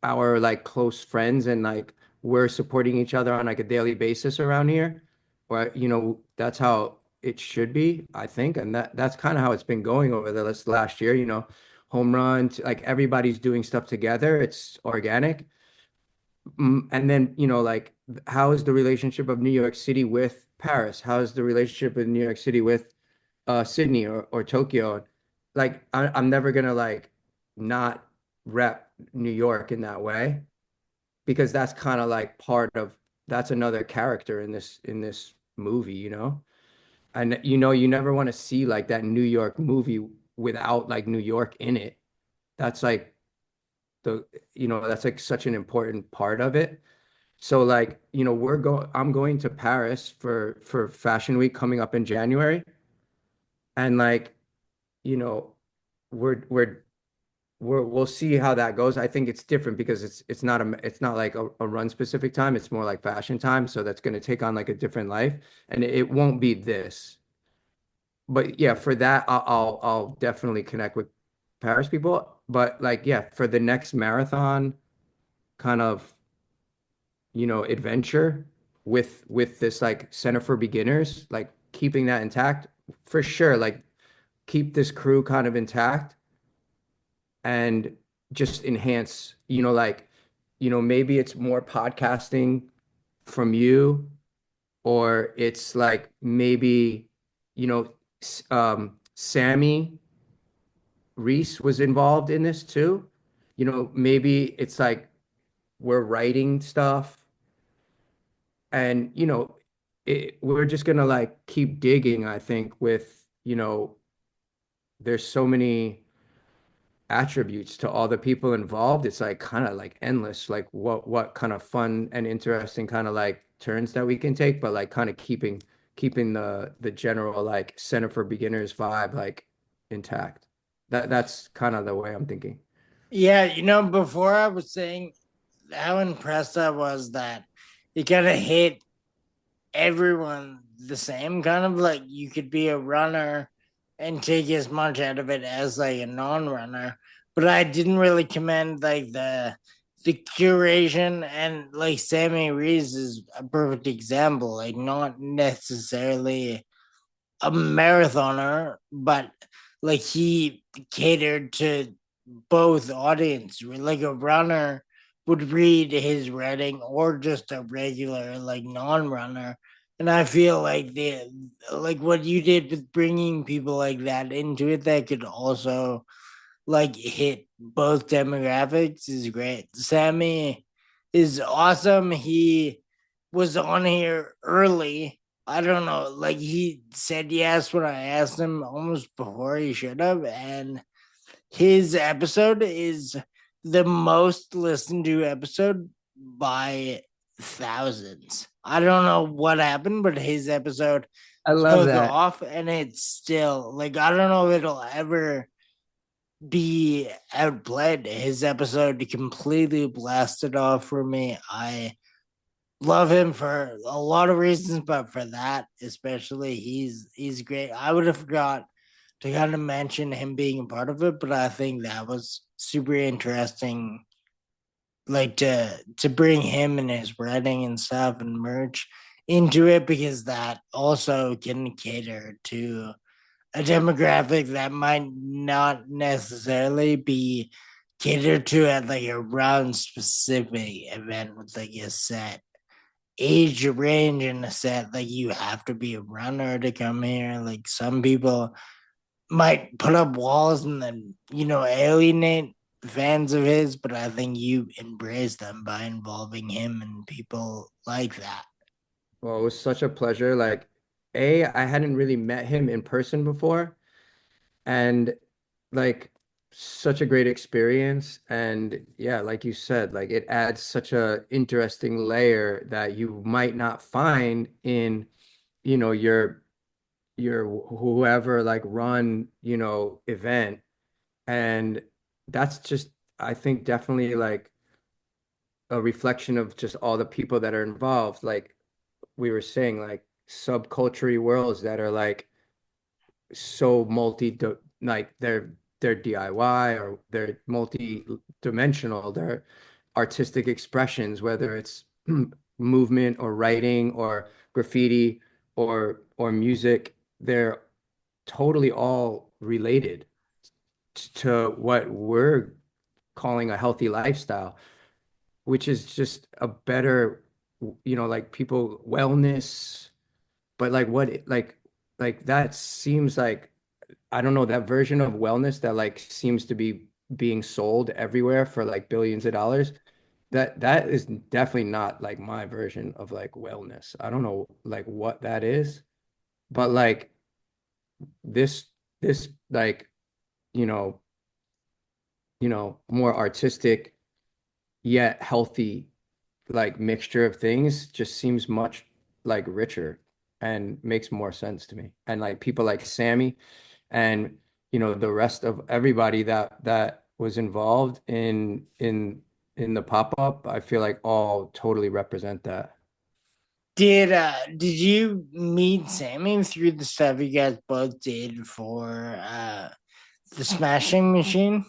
our like close friends and like we're supporting each other on like a daily basis around here. Or that's how it should be, I think. And that's kind of how it's been going over the last year, home runs, like everybody's doing stuff together. It's organic. And then, like how is the relationship of New York City with Paris? How is the relationship of New York City with Sydney or Tokyo? Like I'm never gonna like not rep New York in that way because that's kind of like that's another character in this movie. And you never want to see like that New York movie without like New York in it. That's like that's like such an important part of it. So like, I'm going to Paris for Fashion Week coming up in January. And like, you know, we're we'll see how that goes. I think it's different because it's not like a run specific time. It's more like fashion time. So that's going to take on like a different life, and it won't be this. But yeah, for that, I'll definitely connect with Paris people. But like, yeah, for the next marathon kind of adventure with this like center for beginners, like keeping that intact for sure. Like keep this crew kind of intact and just enhance, like, maybe it's more podcasting from you, or it's like maybe, Sammy Reese was involved in this too. Maybe it's like we're writing stuff and, we're just gonna like keep digging, I think, with, there's so many attributes to all the people involved. It's like kind of like endless, like what kind of fun and interesting kind of like turns that we can take, but like kind of keeping the general like center for beginners vibe like intact. That's kind of the way I'm thinking. Yeah, before I was saying how impressed I was that it kind of hit everyone the same, kind of like you could be a runner and take as much out of it as like a non-runner. But I didn't really commend like the curation, and like Sammy Reeves is a perfect example, like not necessarily a marathoner, but like he catered to both audience. Like a runner would read his writing, or just a regular like non-runner. And I feel like what you did with bringing people like that into it that could also like hit both demographics is great. Sammy is awesome. He was on here early. I don't know, like he said yes when I asked him almost before he should have, and his episode is the most listened to episode by thousands. I don't know what happened, but his episode I love took that. off, and it's still like I don't know if it'll ever be outplayed. His episode completely blasted off for me. I love him for a lot of reasons, but for that especially, he's great. I would have forgot to kind of mention him being a part of it, but I think that was super interesting, like to bring him and his writing and stuff and merch into it, because that also can cater to a demographic that might not necessarily be cater to at like a round specific event with like a set age range and a set like you have to be a runner to come here. Like some people might put up walls and then alienate fans of his, but I think you embrace them by involving him and people like that. Well, it was such a pleasure. Like, I hadn't really met him in person before, and like such a great experience. And yeah, like you said, like it adds such a interesting layer that you might not find in, your whoever like run, event. And that's just, I think, definitely like a reflection of just all the people that are involved. Like we were saying, like subculture worlds that are like so like they're DIY or they're multi-dimensional. They're artistic expressions, whether it's movement or writing or graffiti or music. They're totally all related to what we're calling a healthy lifestyle, which is just a better, like people wellness, but like like that seems like, I don't know, that version of wellness that like seems to be being sold everywhere for like billions of dollars. That is definitely not like my version of like wellness. I don't know like what that is, but like this like, you know, more artistic yet healthy like mixture of things just seems much like richer and makes more sense to me. And like people like Sammy and the rest of everybody that was involved in the pop-up, I feel like all totally represent that. Did you meet Sammy through the stuff you guys both did for the Smashing Machine?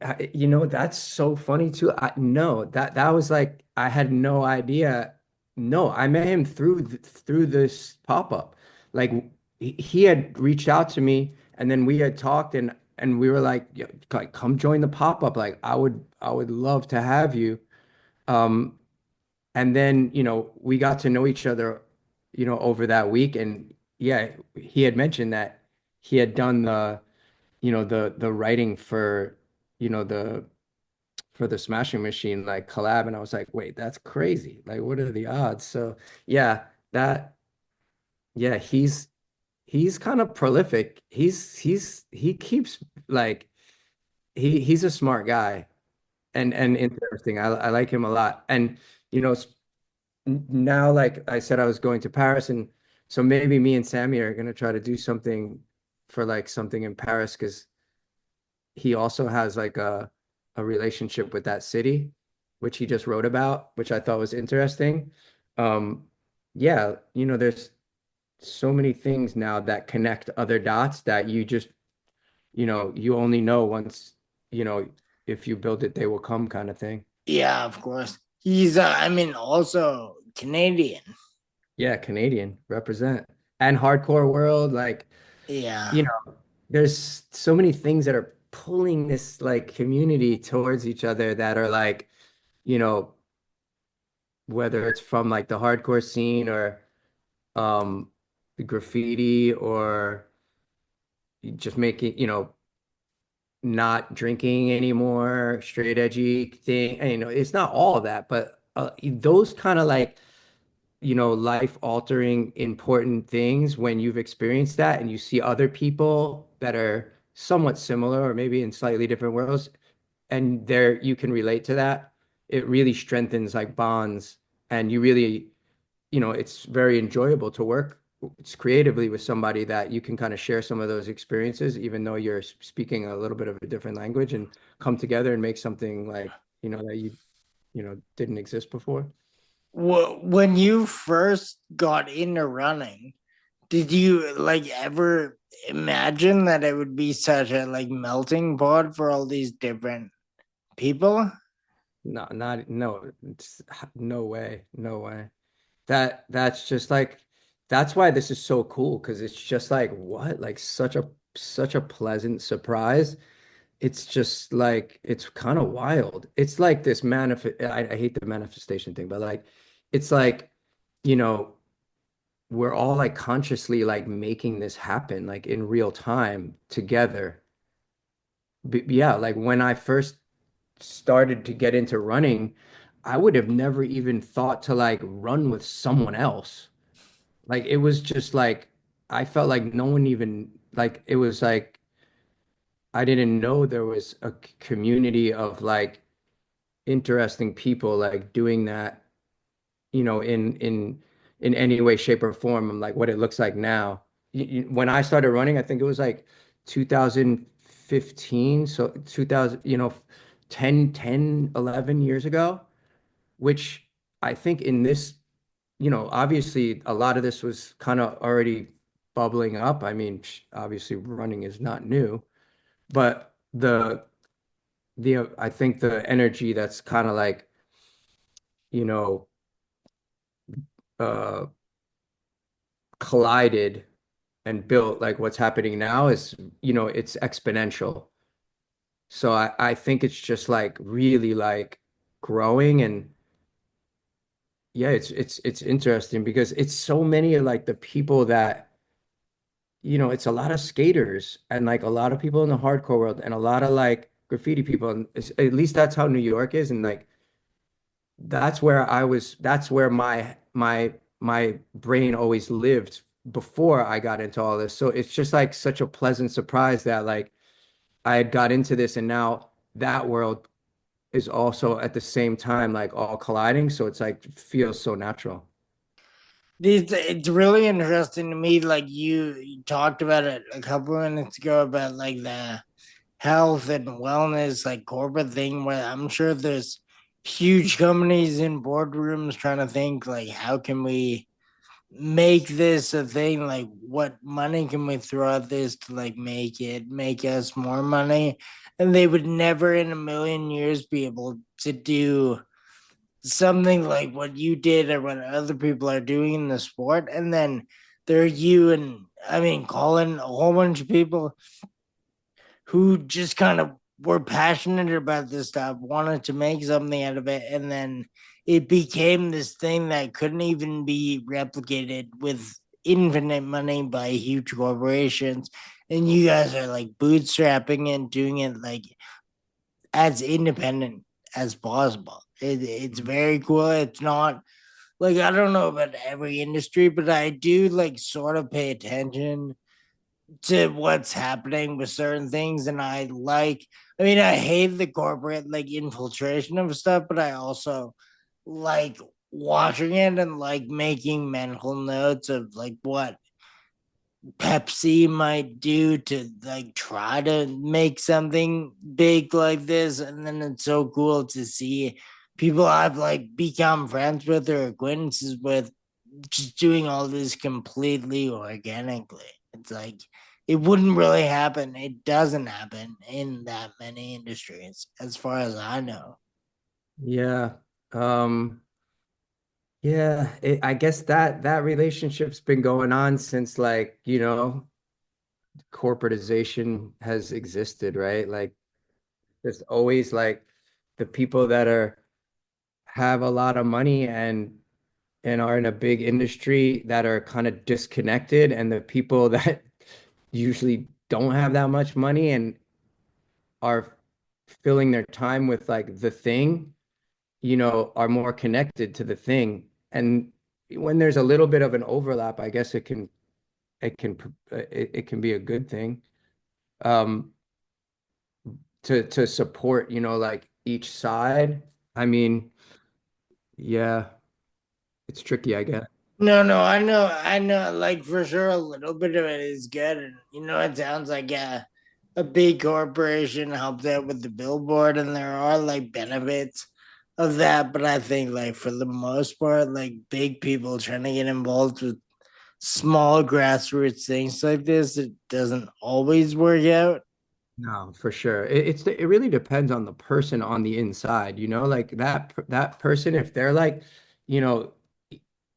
That's so funny too. No, that was like I had no idea. No, I met him through this pop-up. Like he had reached out to me and then we had talked and we were like, "Yeah, like come join the pop-up. Like I would love to have you." Um and then, we got to know each other, over that week. And yeah, he had mentioned that he had done the writing for, the Smashing Machine like collab, and I was like, wait, that's crazy. Like, what are the odds? So yeah, that yeah, he's kind of prolific. He keeps like he's a smart guy and interesting. I like him a lot. And now, like I said, I was going to Paris, and so maybe me and Sammy are gonna try to do something for like something in Paris because he also has like a relationship with that city, which he just wrote about, which I thought was interesting. Um, yeah, there's so many things now that connect other dots that you just, you only know once, you know, if you build it, they will come kind of thing. Yeah, of course. He's I mean also Canadian. Yeah, Canadian represent and hardcore world, like, Yeah. there's so many things that are pulling this like community towards each other that are like, you know, whether it's from like the hardcore scene or um the graffiti or just making, not drinking anymore, straight edgy thing. And, it's not all of that, but those kind of like, life altering important things when you've experienced that and you see other people that are somewhat similar or maybe in slightly different worlds and there you can relate to that, it really strengthens like bonds. And you really, it's very enjoyable to work it's creatively with somebody that you can kind of share some of those experiences, even though you're speaking a little bit of a different language, and come together and make something like, that didn't exist before. When you first got into running, did you like ever imagine that it would be such a like melting pot for all these different people? No, it's, no way, no way. That's just like, that's why this is so cool because it's just like what, like such a pleasant surprise. it's just like it's kind of wild. It's like this I hate the manifestation thing, but like it's like, you know, we're all like consciously like making this happen like in real time together. Yeah, like when I first started to get into running, I would have never even thought to like run with someone else. Like it was just like I felt like no one even like it was like I didn't know there was a community of like interesting people like doing that, in any way, shape, or form. I'm like what it looks like now. When I started running, I think it was like 2015, so 2000, 11 years ago, which I think in this, obviously a lot of this was kind of already bubbling up. I mean, obviously running is not new, but the I think the energy that's kind of like, you know, uh collided and built like what's happening now is, it's exponential. So I think it's just like really like growing. And yeah, it's interesting because it's so many of like the people that, it's a lot of skaters and like a lot of people in the hardcore world and a lot of like graffiti people. And at least that's how New York is. And like that's where my brain always lived before I got into all this. So it's just like such a pleasant surprise that like I had got into this and now that world is also at the same time like all colliding. So it's like feels so natural. It's really interesting to me. Like you talked about it a couple of minutes ago about like the health and wellness, like corporate thing, where I'm sure there's huge companies in boardrooms trying to think like, how can we make this a thing? Like, what money can we throw at this to like make us more money? And they would never in a million years be able to do something like what you did or what other people are doing in the sport. And then there are you and I mean Colin, a whole bunch of people who just kind of were passionate about this stuff, wanted to make something out of it, and then it became this thing that couldn't even be replicated with infinite money by huge corporations. And you guys are like bootstrapping and doing it like as independent as possible. It's very cool. It's not like I don't know about every industry, but I do like sort of pay attention to what's happening with certain things. And I mean, I hate the corporate like infiltration of stuff, but I also like watching it and like making mental notes of like what Pepsi might do to like try to make something big like this. And then it's so cool to see people I've like become friends with or acquaintances with just doing all this completely organically. It's like it wouldn't really happen. It doesn't happen in that many industries, as far as I know. Yeah. Yeah, I guess that relationship's been going on since like, corporatization has existed, right? Like there's always like the people that are have a lot of money and are in a big industry that are kind of disconnected, and the people that usually don't have that much money and are filling their time with like the thing, are more connected to the thing. And when there's a little bit of an overlap, I guess it can be a good thing. Um, to support, like each side. I mean, yeah, it's tricky, I guess. No, I know, like for sure a little bit of it is good. And it sounds like a big corporation helps out with the billboard, and there are like benefits of that. But I think, like, for the most part, like big people trying to get involved with small grassroots things like this, it doesn't always work out. No, for sure. It really depends on the person on the inside, like that person, if they're like, you know,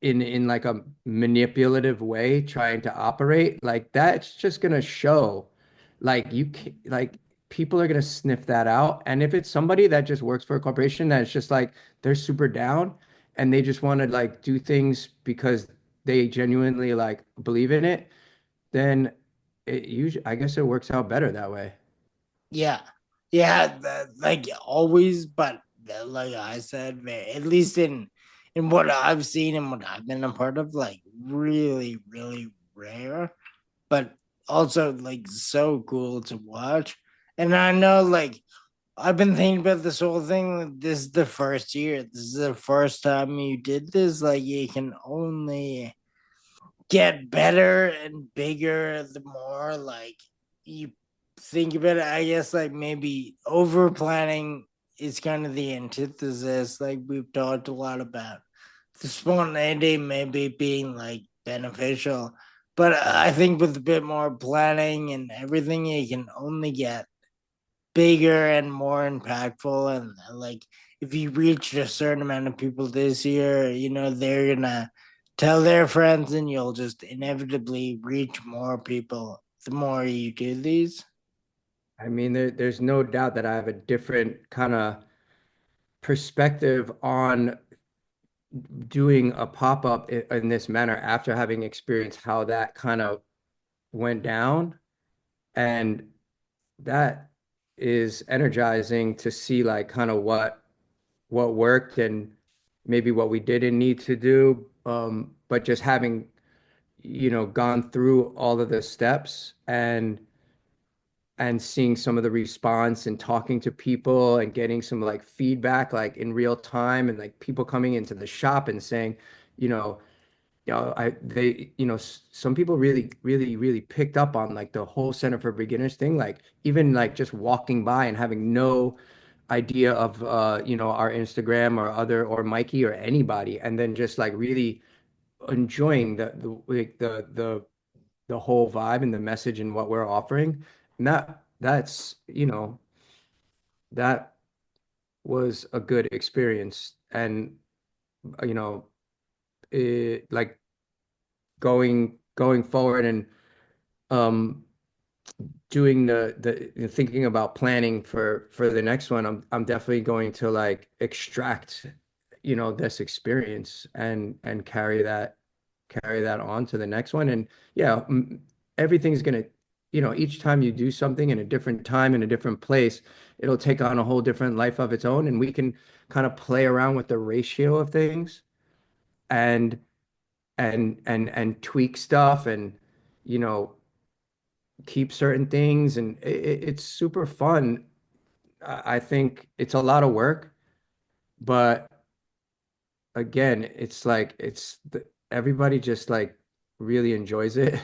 in like a manipulative way trying to operate, like that's just gonna show. Like you can like people are going to sniff that out. And if it's somebody that just works for a corporation that's just like they're super down and they just want to like do things because they genuinely like believe in it, then it usually, I guess it works out better that way. Yeah, yeah, like always, but like I said, at least in what I've seen and what I've been a part of, like really, really rare, but also like so cool to watch. And I know, like I've been thinking about this whole thing. Like, this is the first year. This is the first time you did this. Like you can only get better and bigger the more like you think about it. I guess like maybe over planning is kind of the antithesis. Like we've talked a lot about the spontaneity maybe being like beneficial, but I think with a bit more planning and everything, you can only get bigger and more impactful. And like if you reach a certain amount of people this year, they're gonna tell their friends, and you'll just inevitably reach more people the more you do these. I mean, there's no doubt that I have a different kind of perspective on doing a pop-up in this manner after having experienced how that kind of went down. And that is energizing to see like kind of what worked and maybe what we didn't need to do. But just having, gone through all of the steps and seeing some of the response and talking to people and getting some like feedback like in real time and like people coming into the shop and saying, you know, some people really, really, really picked up on like the whole Center for Beginners thing, like even like just walking by and having no idea of our Instagram or other or Mikey or anybody, and then just like really enjoying the whole vibe and the message and what we're offering. And that's that was a good experience. And you know, like going forward and um doing the thinking about planning for the next one, I'm definitely going to like extract, this experience and carry that on to the next one. And yeah, everything's gonna, each time you do something in a different time in a different place, it'll take on a whole different life of its own, and we can kind of play around with the ratio of things and and tweak stuff and you know keep certain things, and it's super fun. I think it's a lot of work, but again, it's like everybody just like really enjoys it.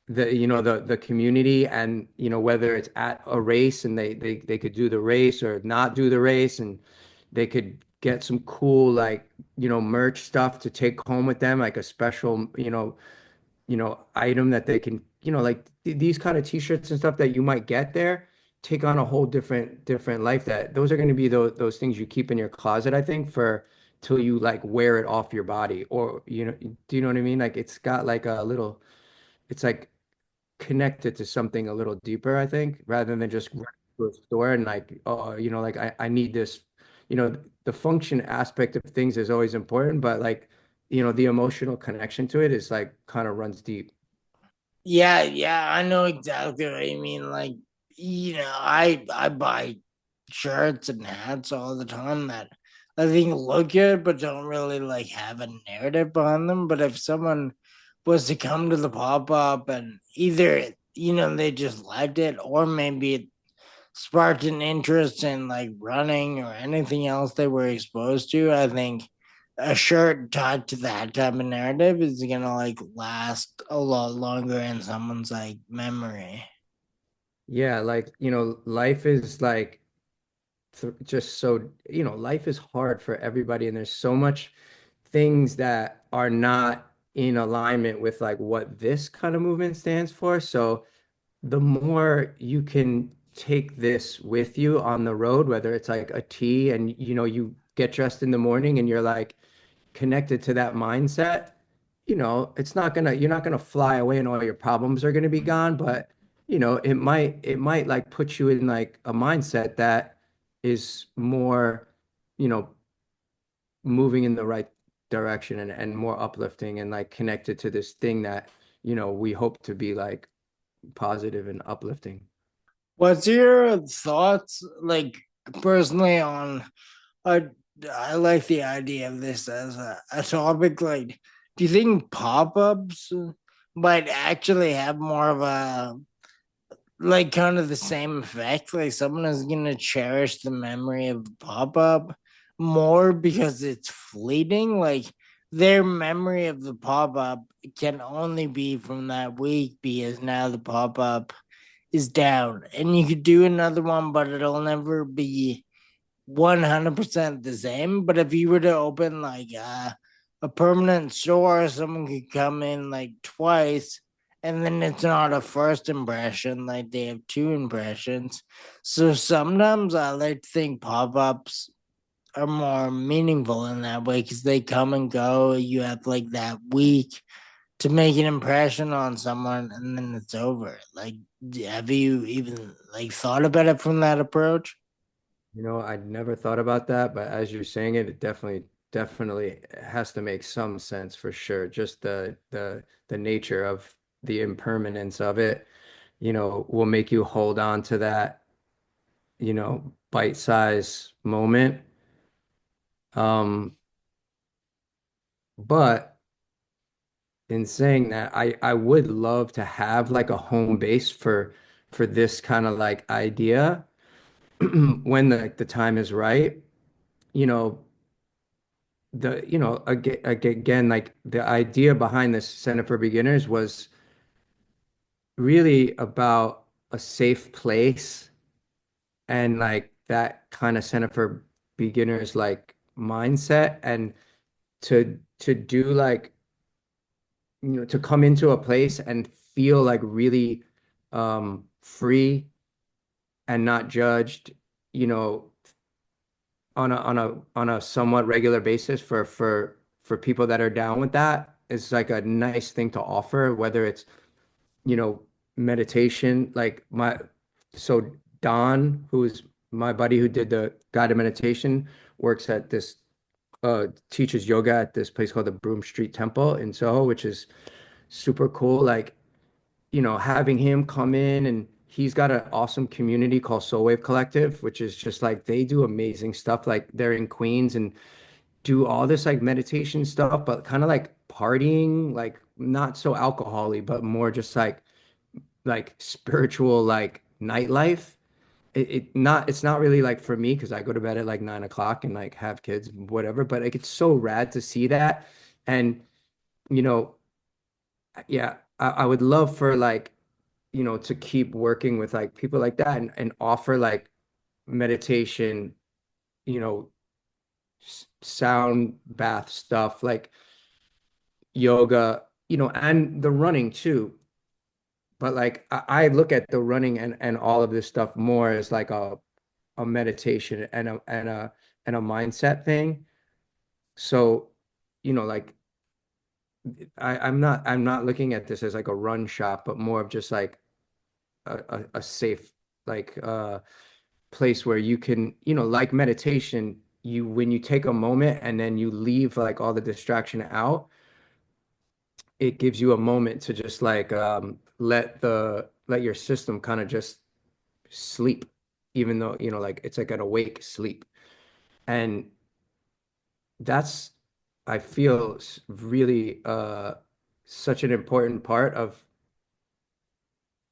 The community, and whether it's at a race and they could do the race or not do the race, and they could get some cool like merch stuff to take home with them, like a special item that they can, like these kind of t-shirts and stuff that you might get there take on a whole different life. That those are going to be those things you keep in your closet, I think, for till you like wear it off your body, or do you know what I mean? Like it's got like a little, it's like connected to something a little deeper, I think, rather than just running to a store and like, oh, like I need this. The function aspect of things is always important, but like, the emotional connection to it is like kind of runs deep. Yeah, yeah, I know exactly what you mean. Like, I buy shirts and hats all the time that I think look good, but don't really like have a narrative behind them. But if someone was to come to the pop up and either they just liked it, or maybe it sparked an interest in like running or anything else they were exposed to, I think a shirt tied to that type of narrative is gonna like last a lot longer in someone's like memory. Yeah, like, life is like just so, life is hard for everybody, and there's so much things that are not in alignment with like what this kind of movement stands for. So the more you can take this with you on the road, whether it's like a tea and you get dressed in the morning and you're like connected to that mindset, it's not gonna you're not gonna fly away and all your problems are gonna be gone, but it might like put you in like a mindset that is more, you know, moving in the right direction and more uplifting and like connected to this thing that, we hope to be like positive and uplifting. What's your thoughts, like personally, on? I I like the idea of this as a topic. Like, do you think pop ups might actually have more of a, like, kind of the same effect? Like, someone is gonna cherish the memory of the pop up more because it's fleeting. Like, their memory of the pop up can only be from that week because now the pop up is down, and you could do another one, but it'll never be 100% the same. But if you were to open like a permanent store, someone could come in like twice, and then it's not a first impression, like they have two impressions. So sometimes I like to think pop-ups are more meaningful in that way because they come and go. You have like that week to make an impression on someone, and then it's over. Like, have you even like thought about it from that approach? I'd never thought about that, but as you're saying it, it definitely has to make some sense for sure. Just the nature of the impermanence of it, will make you hold on to that, bite-size moment. But in saying that, I would love to have like a home base for this kind of like idea when the time is right. You know, again, like the idea behind this Center for Beginners was really about a safe place and like that kind of Center for Beginners like mindset and to do like to come into a place and feel like really free and not judged, you know, on a somewhat regular basis for people that are down with that is like a nice thing to offer, whether it's, you know, meditation, like so Don, who's my buddy who did the guided meditation, works at this teaches yoga at this place called the Broome Street Temple in Soho, which is super cool. Like, having him come in and he's got an awesome community called Soul Wave Collective, which is just like they do amazing stuff. Like they're in Queens and do all this like meditation stuff, but kind of like partying, like not so alcohol-y, but more just like spiritual, like nightlife. It's not really like for me because I go to bed at like 9 o'clock and like have kids, whatever. But like it's so rad to see that. And you know, yeah, I would love for like, to keep working with like people like that and offer like meditation, you know, sound bath stuff, like yoga, and the running too. But like I look at the running and all of this stuff more as like a meditation and a mindset thing. So, like I'm not looking at this as like a run shop, but more of just like a safe like place where you can, like meditation, when you take a moment and then you leave like all the distraction out, it gives you a moment to just like let your system kind of just sleep, even though, like it's like an awake sleep. And that's, I feel really such an important part of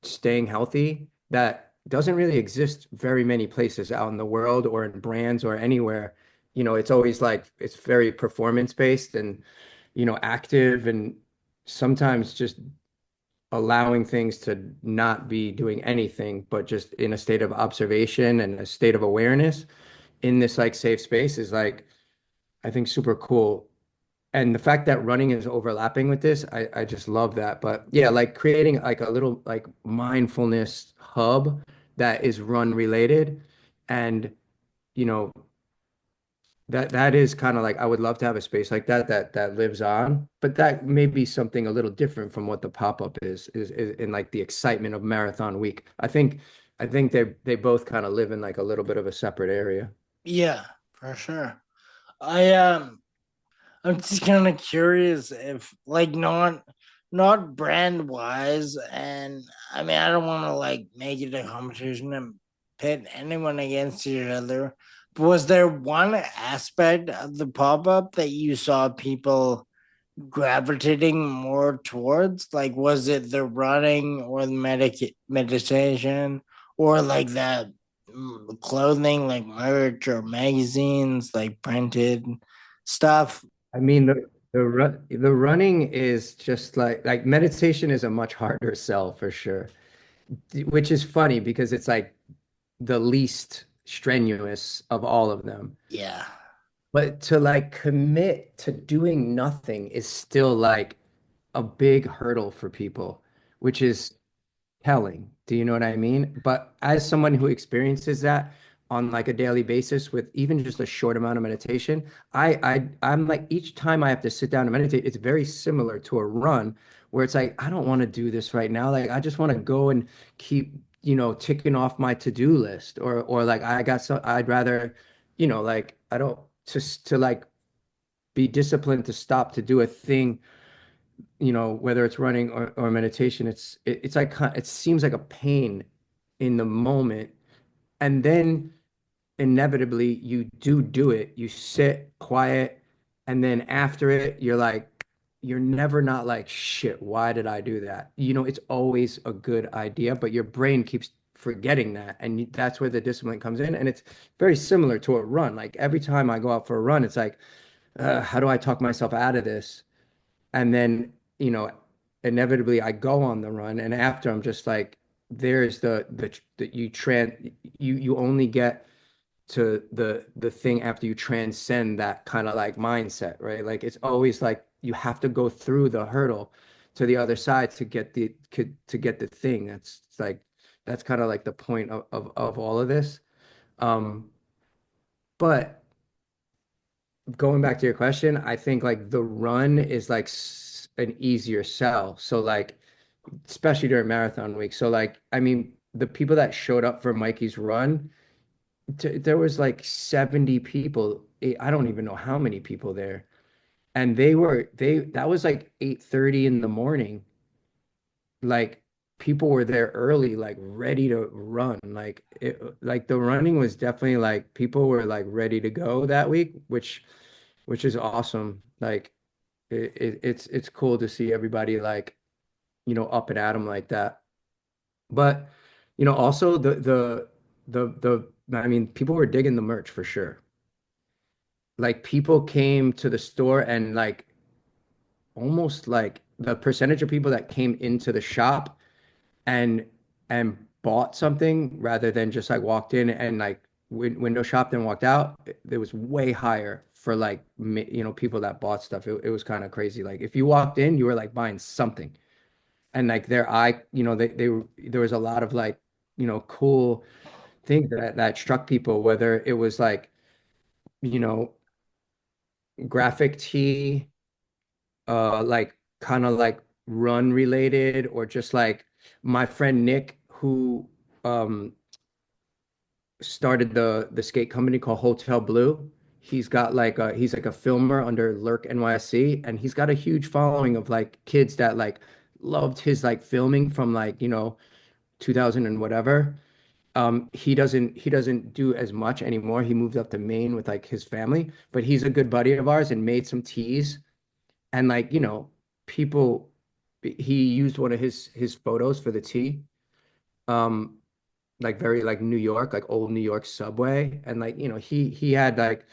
staying healthy that doesn't really exist very many places out in the world or in brands or anywhere. It's always like it's very performance based and, active and sometimes just allowing things to not be doing anything, but just in a state of observation and a state of awareness in this like safe space is like, I think super cool. And the fact that running is overlapping with this, I just love that. But yeah, like creating like a little like mindfulness hub that is run related and, you know, that is kind of like I would love to have a space like that lives on, but that may be something a little different from what the pop-up is in like the excitement of marathon week. I think they both kind of live in like a little bit of a separate area. Yeah, for sure. I I'm just kind of curious if like not brand wise, and I mean I don't want to like make it a competition and pit anyone against each other. But was there one aspect of the pop up that you saw people gravitating more towards? Like, was it the running or the meditation or like that clothing, like merch or magazines, like printed stuff? I mean, the running is just like meditation is a much harder sell for sure, which is funny because it's like the least strenuous of all of them. Yeah. But to like commit to doing nothing is still like a big hurdle for people, which is telling. Do you know what I mean? But as someone who experiences that on like a daily basis with even just a short amount of meditation, I'm like each time I have to sit down and meditate, it's very similar to a run where it's like I don't want to do this right now. Like I just want to go and keep, ticking off my to-do list or like I got some I'd rather, like I don't to like be disciplined to stop to do a thing, whether it's running or meditation, it's like it seems like a pain in the moment. And then inevitably you do it. You sit quiet, and then after it, you're never not like, shit, why did I do that? It's always a good idea, but your brain keeps forgetting that. And that's where the discipline comes in. And it's very similar to a run. Like every time I go out for a run, it's like, how do I talk myself out of this? And then, you know, inevitably I go on the run, and after I'm just like, there's the you only get to the thing after you transcend that kind of like mindset, right? Like it's always like you have to go through the hurdle to the other side to get the thing. That's kind of like the point of all of this. Um, but going back to your question, I think like the run is like an easier sell. So like especially during marathon week. So like I mean the people that showed up for Mikey's run, there was like 70 people. I don't even know how many people there. And they that was like 8:30 in the morning. Like people were there early, like ready to run. Like the running was definitely like people were like ready to go that week, which is awesome. Like it's cool to see everybody like, up and at 'em like that. But, also I mean, people were digging the merch for sure. Like people came to the store and like almost like the percentage of people that came into the shop and bought something rather than just like walked in and like window shopped and walked out, it was way higher for like people that bought stuff. It was kind of crazy. Like if you walked in, you were like buying something, and like their eye, they were there was a lot of like cool things that struck people, whether it was like you know graphic tee, like kind of like run related, or just like my friend Nick who um started the skate company called Hotel Blue. He's like a filmer under Lurk NYC, and he's got a huge following of like kids that like loved his like filming from like 2000 and whatever. He doesn't do as much anymore. He moved up to Maine with like his family, but he's a good buddy of ours and made some teas. And like, people, he used one of his photos for the tea. Um, like very like New York, like old New York subway. And like, he had like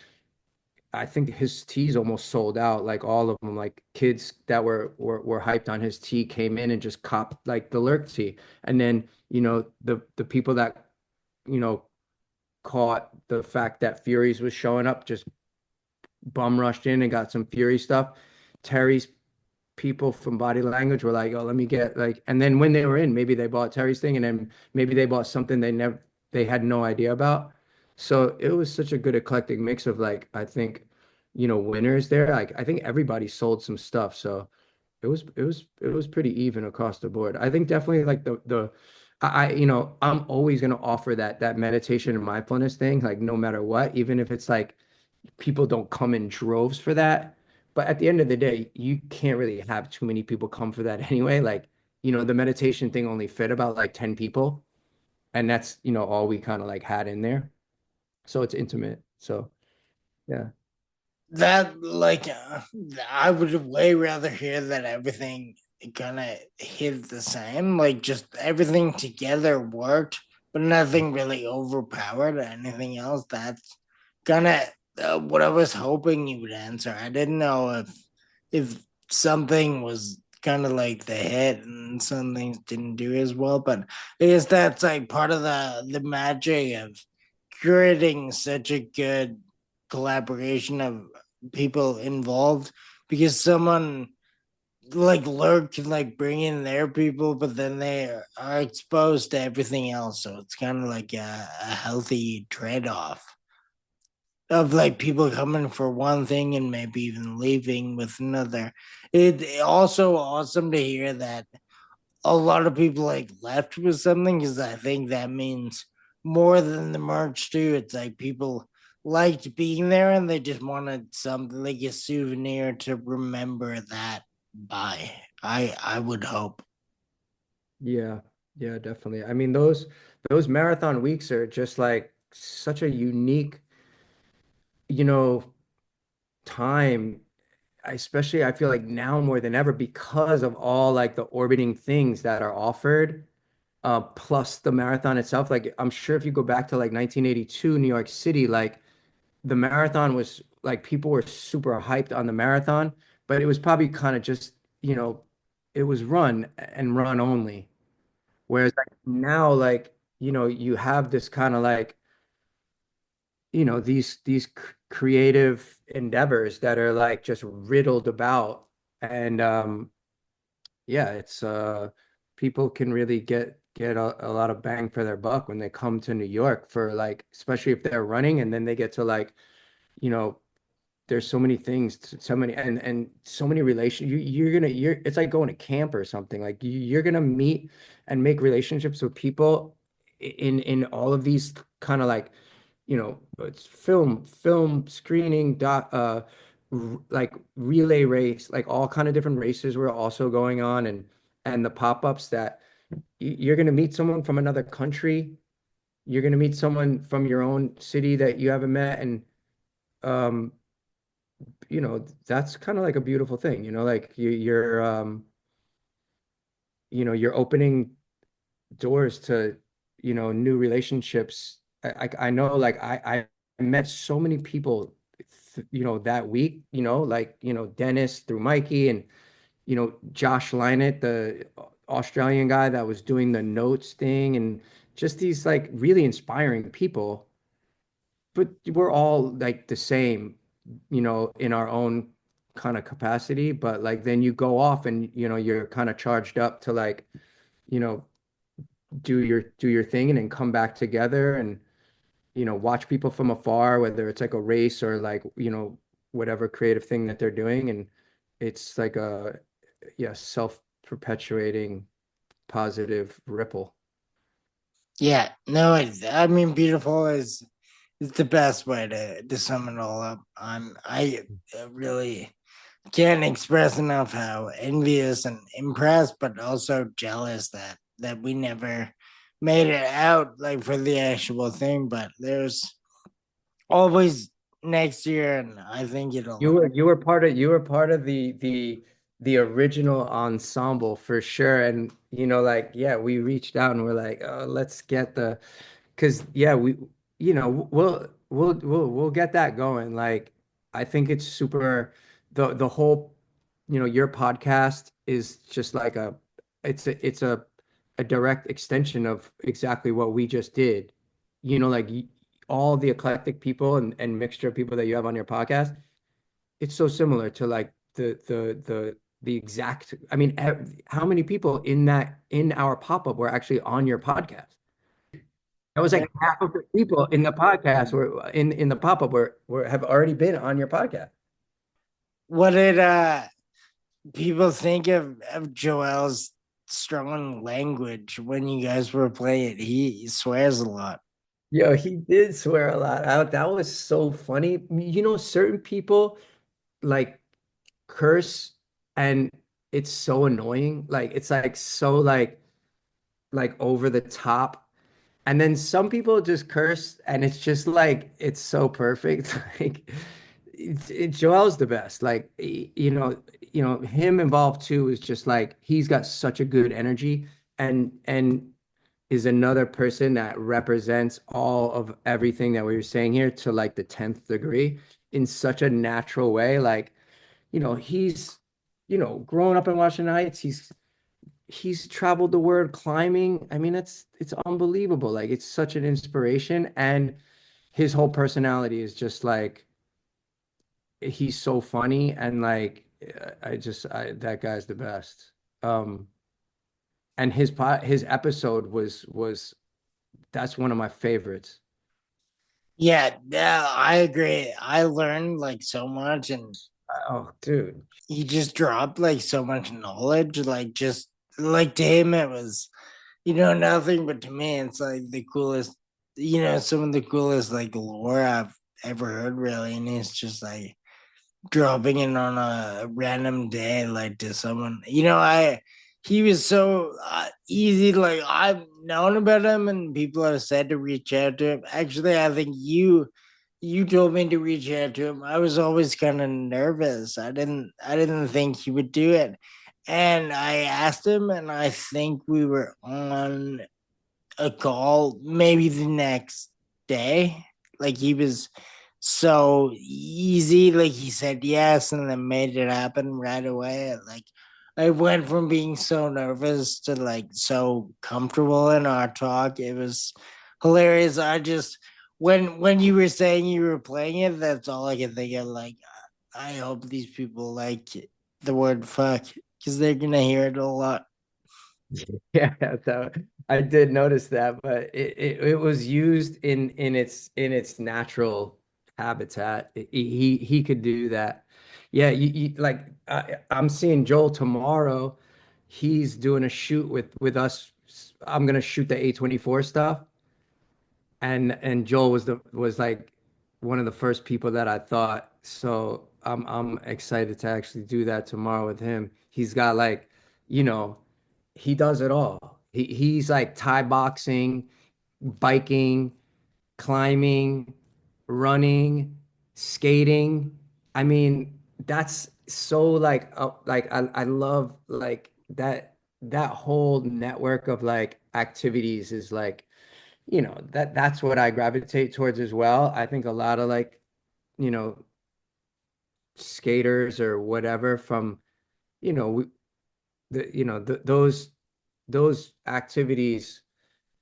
I think his teas almost sold out, like all of them. Like kids that were hyped on his tea came in and just copped like the Lurk tea. And then, the people that, you know, caught the fact that Furies was showing up, just bum rushed in and got some Fury stuff. Terry's people from Body Language were like, "Oh, let me get like," and then when they were in, maybe they bought Terry's thing, and then maybe they bought something they had no idea about. So it was such a good eclectic mix of like, I think, winners there. Like I think everybody sold some stuff. So it was pretty even across the board. I think definitely like I'm always gonna offer that meditation and mindfulness thing, like no matter what, even if it's like people don't come in droves for that. But at the end of the day, you can't really have too many people come for that anyway. Like, the meditation thing only fit about like 10 people, and that's, all we kind of like had in there. So it's intimate. So yeah. That like I would way rather hear that everything kind of hit the same, like just everything together worked, but nothing really overpowered anything else. That's kind of what I was hoping you would answer. I didn't know if something was kind of like the hit and some things didn't do as well, but I guess that's like part of the magic of curating such a good collaboration of people involved, because someone like Lurk can like bring in their people, but then they are exposed to everything else. So it's kind of like a healthy trade off of like people coming for one thing and maybe even leaving with another. It also awesome to hear that a lot of people like left with something, because I think that means more than the merch too. It's like people liked being there and they just wanted something like a souvenir to remember that by. I would hope. Yeah. Yeah, definitely. I mean, those marathon weeks are just like such a unique, you know, time, especially I feel like now more than ever because of all like the orbiting things that are offered, plus the marathon itself. Like I'm sure if you go back to like 1982 New York City, like the marathon was like people were super hyped on the marathon, but it was probably kind of just, it was run and run only. Whereas like now, like, you have this kind of like, these creative endeavors that are like just riddled about. And yeah, it's people can really get a lot of bang for their buck when they come to New York for like, especially if they're running and then they get to like, you know, there's so many things, so many and so many relations. You're it's like going to camp or something. Like you're gonna meet and make relationships with people in all of these kind of like, it's film screening like relay race, like all kind of different races were also going on, and the pop-ups that you're gonna meet someone from another country, you're gonna meet someone from your own city that you haven't met, and um that's kind of like a beautiful thing, like you're opening doors to, new relationships. I know like I met so many people, that week, like, Dennis through Mikey and, Josh Lynott, the Australian guy that was doing the notes thing, and just these like really inspiring people. But we're all like the same, in our own kind of capacity. But like then you go off and you're kind of charged up to like, you know, do your thing and then come back together and watch people from afar, whether it's like a race or like, whatever creative thing that they're doing. And it's like a, yeah, self-perpetuating positive ripple. Yeah, no, I mean, beautiful is the best way to sum it all up. I really can't express enough how envious and impressed, but also jealous that we never made it out like for the actual thing. But there's always next year, and I think You it'll. were you were part of you were part of the original ensemble for sure. And like, yeah, we reached out and we're like, oh, let's get because yeah, we'll get that going. Like I think it's super, the whole, your podcast is just like a direct extension of exactly what we just did. Like all the eclectic people and mixture of people that you have on your podcast, it's so similar to like the exact, I mean, how many people in our pop-up were actually on your podcast? That was like half of the people in the podcast were in the pop-up were have already been on your podcast. What did people think of Joel's strong language when you guys were playing? He swears a lot. Yo, he did swear a lot out. That was so funny. You know, certain people like curse and it's so annoying. Like it's like so like over the top. And then some people just curse and it's just like it's so perfect. Like Joel's the best. Like him involved too is just like he's got such a good energy and is another person that represents all of everything that we were saying here to like the 10th degree in such a natural way. Like, he's, growing up in Washington Heights, he's traveled the world climbing. I mean, it's unbelievable. Like it's such an inspiration. And his whole personality is just like he's so funny and like that guy's the best. And his episode was that's one of my favorites. Yeah, yeah, I agree. I learned like so much, and Oh, dude. he just dropped like so much knowledge. Like just like to him, it was nothing, but to me, it's like the coolest. Some of the coolest like lore I've ever heard, really, and it's just like dropping it on a random day like to someone I he was so easy. Like I've known about him and people have said to reach out to him. Actually, I think you told me to reach out to him. I was always kind of nervous. I didn't think he would do it, and I asked him, and I think we were on a call maybe the next day. Like he was so easy. Like he said yes and then made it happen right away. Like I went from being so nervous to like so comfortable in our talk. It was hilarious. I just when you were saying you were playing it, that's all I could think of. Like I hope these people like the word fuck because they're gonna hear it a lot. Yeah, I did notice that, but it was used in its natural habitat. He could do that. Yeah, like I'm seeing Joel tomorrow. He's doing a shoot with us. I'm gonna shoot the A24 stuff, and Joel was like one of the first people that I thought. So I'm excited to actually do that tomorrow with him. He's got like, you know, he does it all. He's like Thai boxing, biking, climbing, running, skating. I mean, that's so like I love like that whole network of like activities is like, that's what I gravitate towards as well. I think a lot of like, you know, skaters or whatever from, you know, we, those activities,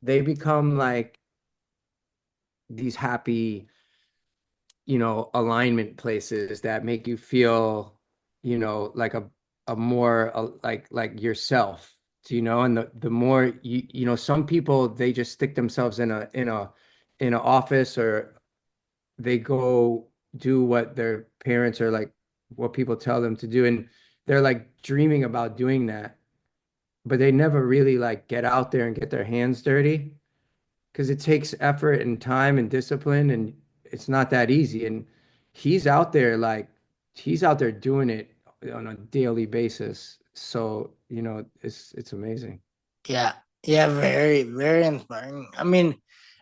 they become like these happy, alignment places that make you feel, like a more like yourself. Do you know? And the more some people they just stick themselves in a office or they go do what their parents or like what people tell them to do, and they're like dreaming about doing that, but they never really like get out there and get their hands dirty because it takes effort and time and discipline and it's not that easy. And he's out there like he's out there doing it on a daily basis. So, it's amazing. Yeah, yeah, very, very inspiring. I mean,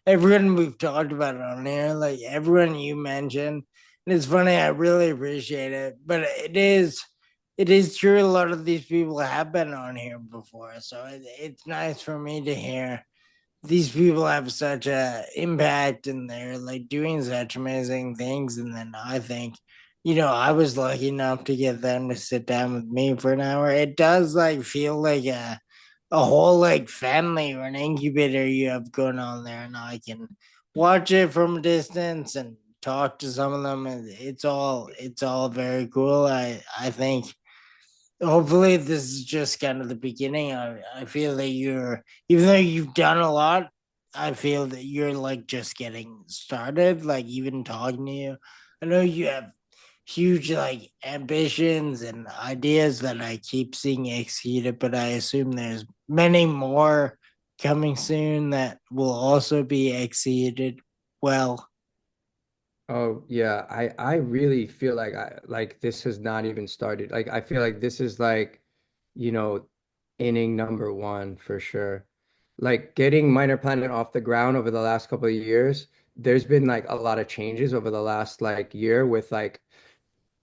everyone we've talked about it on here, like everyone you mentioned, and it's funny, I really appreciate it. But it is true. A lot of these people have been on here before, so it's nice for me to hear these people have such a impact and they're like doing such amazing things. And then I think, I was lucky enough to get them to sit down with me for an hour. It does like feel like a whole like family or an incubator you have going on there, and I can watch it from a distance and talk to some of them, and it's all very cool. I think hopefully this is just kind of the beginning. I feel that you're, even though you've done a lot, I feel that you're like just getting started. Like even talking to you, I know you have huge like ambitions and ideas that I keep seeing executed, but I assume there's many more coming soon that will also be executed well. Oh yeah, I really feel like this has not even started. Like I feel like this is like, you know, inning number one for sure. Like getting Minor Planet off the ground over the last couple of years, there's been like a lot of changes over the last like year with like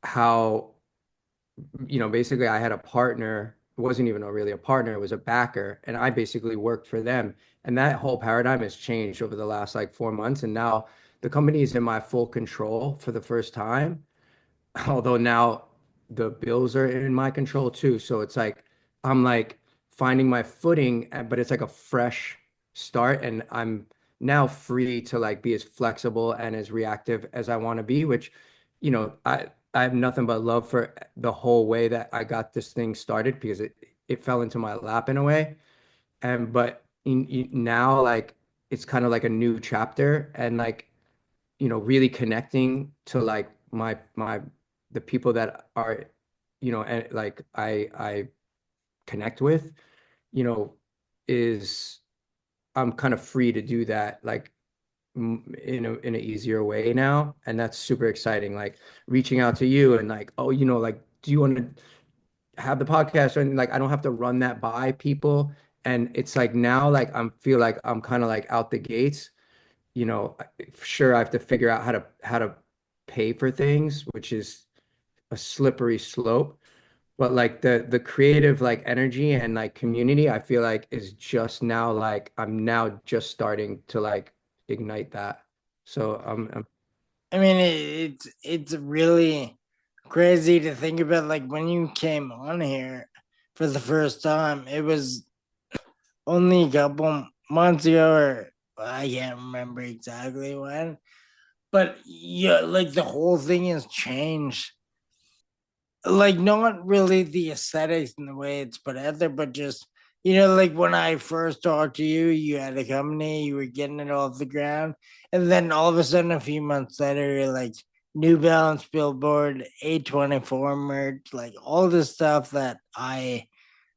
how, basically I had a partner, it wasn't even really a partner, it was a backer, and I basically worked for them. And that whole paradigm has changed over the last like 4 months. And now the company is in my full control for the first time. Although now the bills are in my control too. So it's like I'm like finding my footing, but it's like a fresh start, and I'm now free to like be as flexible and as reactive as I want to be, which, I have nothing but love for the whole way that I got this thing started because it fell into my lap in a way. And but now like it's kind of like a new chapter, and like really connecting to like my the people that are, and like I connect with, you know, is I'm kind of free to do that like in a easier way now, and that's super exciting. Like reaching out to you and like, oh, like, do you want to have the podcast? And like I don't have to run that by people, and it's like now like I'm feel like I'm kind of like out the gates. Sure, I have to figure out how to pay for things, which is a slippery slope. But like the creative like energy and like community, I feel like is just now like I'm now just starting to like ignite that. So I mean, it's really crazy to think about. Like when you came on here for the first time, it was only a couple months ago, or I can't remember exactly when. But yeah, like the whole thing has changed. Like not really the aesthetics and the way it's put out there, but just like when I first talked to you, you had a company, you were getting it off the ground, and then all of a sudden, a few months later, you're like New Balance billboard, A24 merch, like all this stuff that I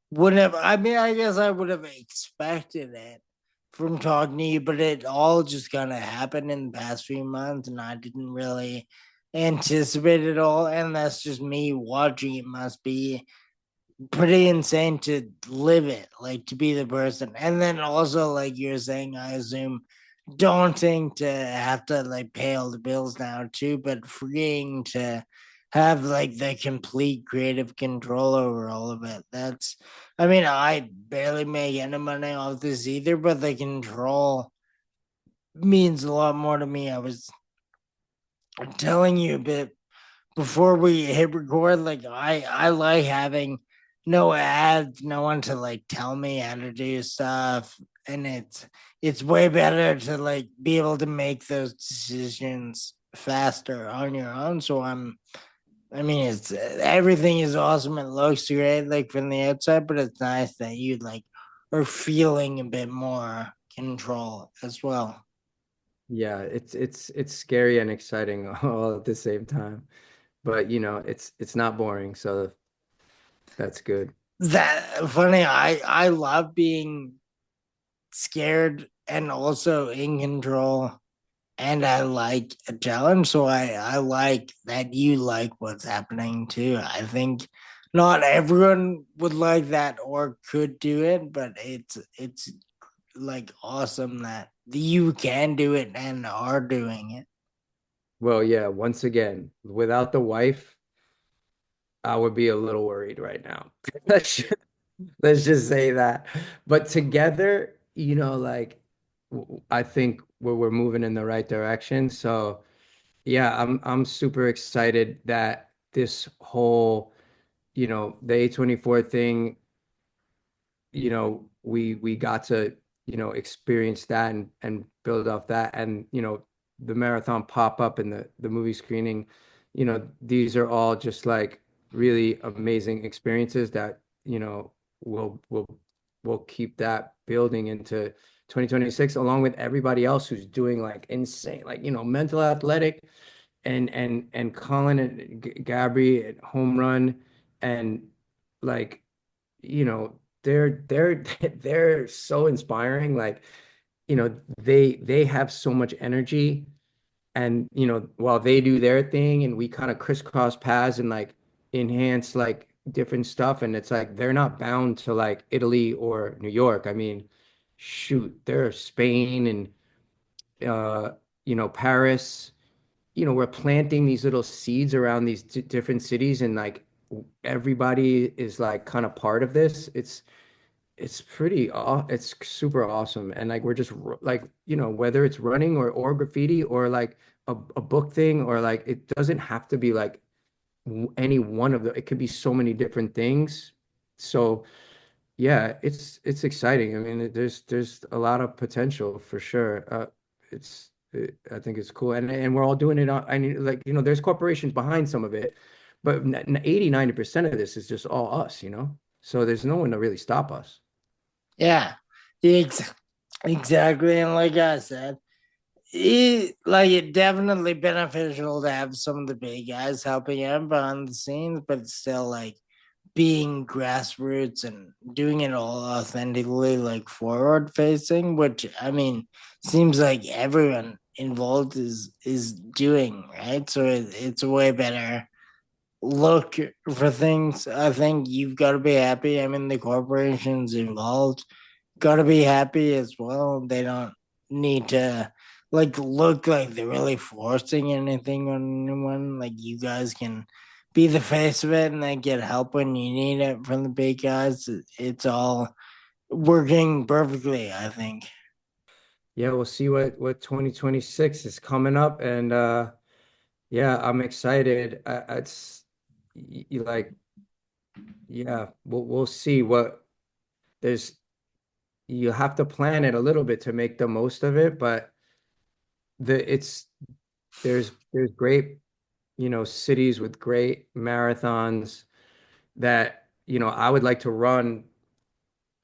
wouldn't have. I mean, I guess I would have expected it from talking to you, but it all just kind of happened in the past few months, and I didn't really anticipate it all. And that's just me watching. It must be pretty insane to live it, like to be the person. And then also, like you're saying, I assume daunting to have to like pay all the bills now too, but freeing to have like the complete creative control over all of it. That's, I mean, I barely make any money off this either, but the control means a lot more to me. I was telling you a bit before we hit record, like I like having no ads, no one to like tell me how to do stuff, and it's way better to like be able to make those decisions faster on your own. So I mean, it's everything is awesome. It looks great, like from the outside, but it's nice that you like are feeling a bit more control as well. yeah, it's scary and exciting all at the same time. But it's not boring, so that's good. That funny, I love being scared and also in control, and I like a challenge. So I like that you like what's happening too. I think not everyone would like that or could do it, but it's like awesome that you can do it and are doing it. Well, yeah, once again, without the wife, I would be a little worried right now. Let's just say that. But together, like I think we're moving in the right direction. So yeah, I'm super excited that this whole, the A24 thing, we got to, experience that and build off that. And, the marathon pop up and the movie screening, these are all just like really amazing experiences that, will will keep that building into 2026, along with everybody else who's doing like insane, like, mental athletic and Colin and Gabby at home run and like, they're they're so inspiring. Like, they have so much energy and while they do their thing and we kind of crisscross paths and like enhance like different stuff and it's like they're not bound to like Italy or New York. I mean, shoot, they're Spain and Paris. We're planting these little seeds around these different cities and like everybody is like kind of part of this. It's super awesome. And like we're just like, whether it's running or graffiti or like a book thing or like it doesn't have to be like any one of the it could be so many different things. So yeah, it's exciting. I mean, there's a lot of potential for sure. I think it's cool, and we're all doing it on. I mean, like there's corporations behind some of it, but 80, 90% of this is just all us. So there's no one to really stop us. Yeah, ex- exactly. And like I said, it definitely beneficial to have some of the big guys helping out behind the scenes, but it's still like being grassroots and doing it all authentically, like forward facing, which I mean seems like everyone involved is doing, right? So it's a way better look for things. I think you've got to be happy. I mean, the corporations involved got to be happy as well. They don't need to like look like they're really forcing anything on anyone. Like you guys can be the face of it and then get help when you need it from the big guys. It's all working perfectly, I think. Yeah, we'll see what 2026 is coming up, and yeah, I'm excited. It's like, yeah, we'll see what there's. You have to plan it a little bit to make the most of it, but the it's there's great, cities with great marathons that, I would like to run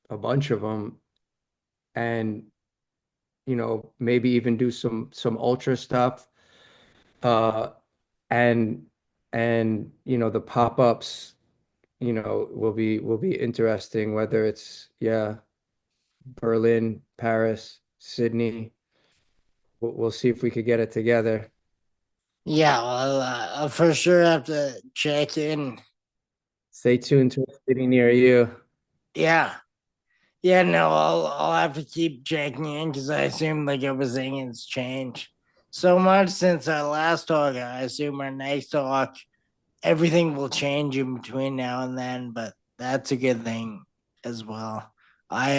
a bunch of them and, maybe even do some ultra stuff. Uh, and the pop-ups, will be interesting, whether it's, yeah, Berlin, Paris, Sydney. We'll see if we could get it together. Yeah, well, I'll for sure have to check in. Stay tuned to a city near you. Yeah. Yeah, no, I'll have to keep checking in because I assume like everything has changed so much since our last talk. I assume our next talk, everything will change in between now and then, but that's a good thing as well. I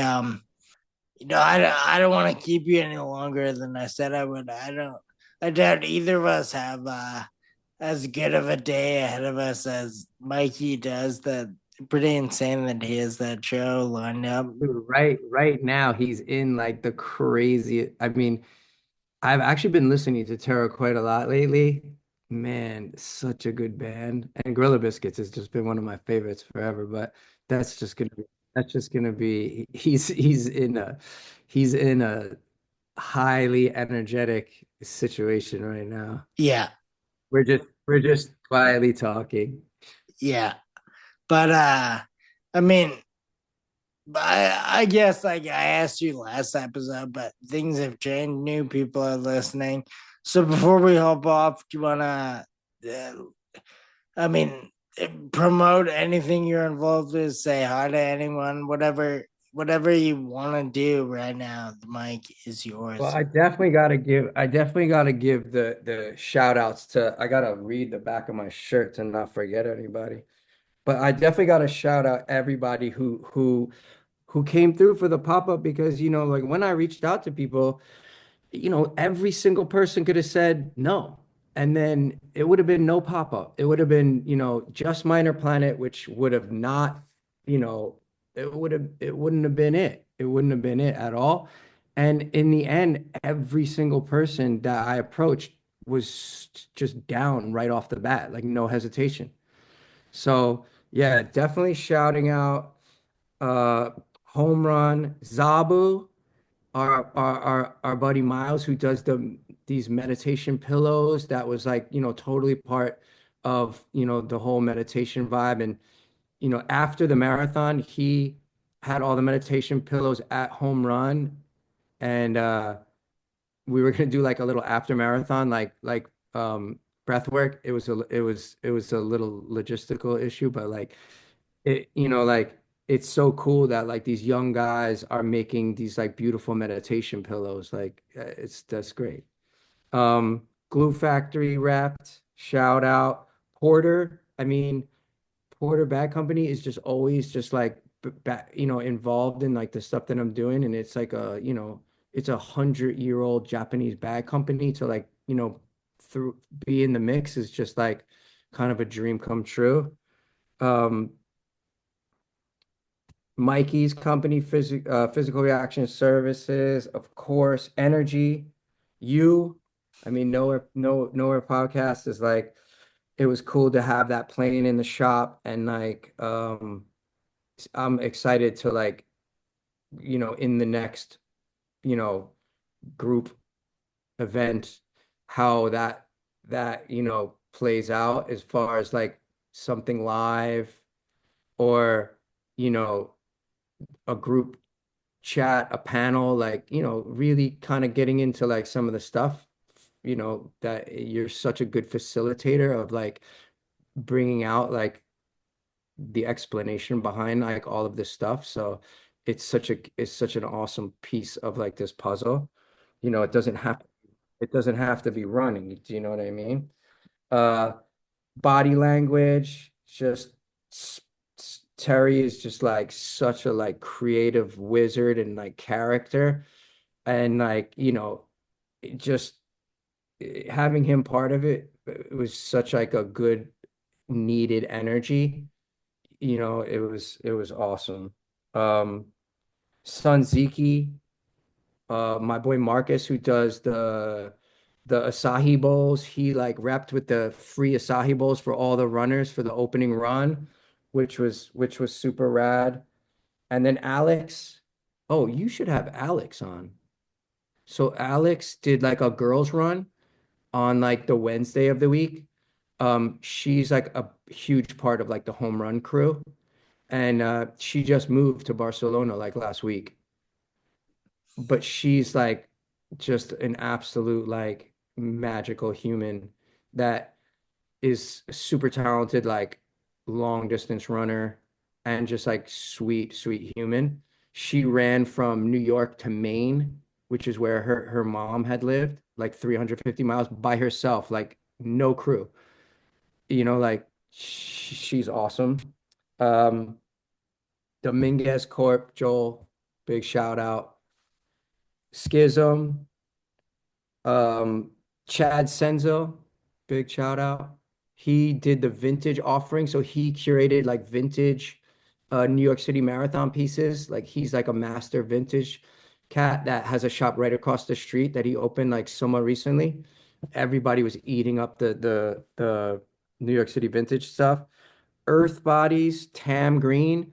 I don't want to keep you any longer than I said I would. I doubt either of us have as good of a day ahead of us as Mikey does. That pretty insane that he has that show lined up. Dude, right now he's in like the crazy. I mean, I've actually been listening to Terror quite a lot lately. Man, such a good band. And Gorilla Biscuits has just been one of my favorites forever. But that's just gonna be he's in a highly energetic situation right now. Yeah, We're just quietly talking. yeah. But I mean, I guess like I asked you last episode, but things have changed. New people are listening. So before we hop off, do you wanna I mean promote anything you're involved with, say hi to anyone, whatever you wanna do right now, the mic is Well, yours. I definitely gotta give the shout outs to I gotta read the back of my shirt to not forget anybody. But I definitely gotta shout out everybody who came through for the pop-up because like when I reached out to people, every single person could have said no. And then it would have been no pop-up. It would have been, just Minor Planet, which would have not, you know, it wouldn't have been it. It wouldn't have been it at all. And in the end, every single person that I approached was just down right off the bat, like no hesitation. So yeah, definitely shouting out uh Home Run, Zabu. our buddy Miles, who does these meditation pillows, that was like, totally part of, the whole meditation vibe. And, after the marathon, he had all the meditation pillows at home run. And we were gonna do like a little after marathon, breath work. It was a little logistical issue, but like like it's so cool that like these young guys are making these like beautiful meditation pillows. Like that's great. Glue Factory wrapped, shout out. Porter, I mean, Porter Bag Company is just always just like involved in like the stuff that I'm doing. And it's like it's 100-year-old Japanese bag company to like, through be in the mix is just like kind of a dream come true. Um, Mikey's company, Physical Reaction Services, of course, Energy, you. I mean, nowhere podcast is like, it was cool to have that playing in the shop. And like I'm excited to like, in the next, you know, group event, how that plays out as far as like something live, or you know a group chat, a panel, like, really kind of getting into like some of the stuff, that you're such a good facilitator of like bringing out like the explanation behind like all of this stuff. So it's such an awesome piece of like this puzzle. It doesn't have to be running. Do you know what I mean? Uh, Body language, just Terry is just like such a like creative wizard and like character. And like, just having him part of it, it was such like a good needed energy. It was awesome. Um, Son Ziki, my boy Marcus, who does the Asahi Bowls, he like repped with the free Asahi Bowls for all the runners for the opening run, which was super rad. And then Alex, oh, you should have Alex on. So Alex did like a girls run on like the Wednesday of the week. She's like a huge part of like the home run crew, and she just moved to Barcelona like last week. But she's like just an absolute like magical human that is super talented, like long distance runner, and just like sweet, sweet human. She ran from New York to Maine, which is where her mom had lived, like 350 miles by herself, like no crew. Like she's awesome. Um, Dominguez Corp, Joel, big shout out. Schism, um, Chad Senzo, big shout out. He did the vintage offering, so he curated like vintage New York City Marathon pieces. Like he's like a master vintage cat that has a shop right across the street that he opened like somewhat recently. Everybody was eating up the New York City vintage stuff. Earth Bodies, Tam Green,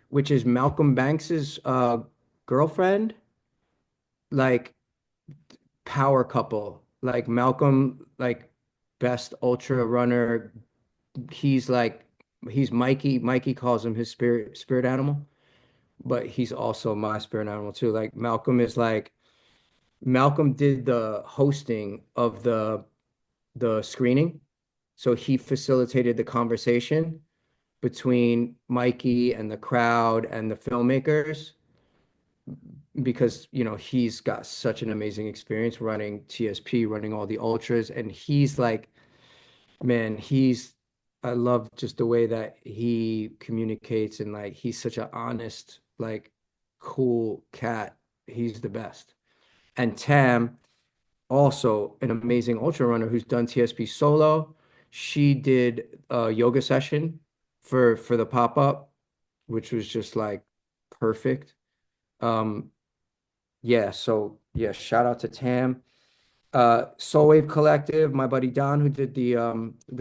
which is Malcolm Banks's girlfriend, like power couple. Like Malcolm, like best ultra runner. He's like he's Mikey. Mikey calls him his spirit animal, but he's also my spirit animal too. Like Malcolm did the hosting of the screening, so he facilitated the conversation between Mikey and the crowd and the filmmakers, because he's got such an amazing experience running TSP, running all the ultras. And he's like, man, I love just the way that he communicates, and like he's such an honest, like cool cat. He's the best. And Tam, also an amazing ultra runner who's done TSP solo. She did a yoga session for the pop-up, which was just like perfect. Um, yeah, so yeah, shout out to Tam. Soul Wave Collective, my buddy Don, who did the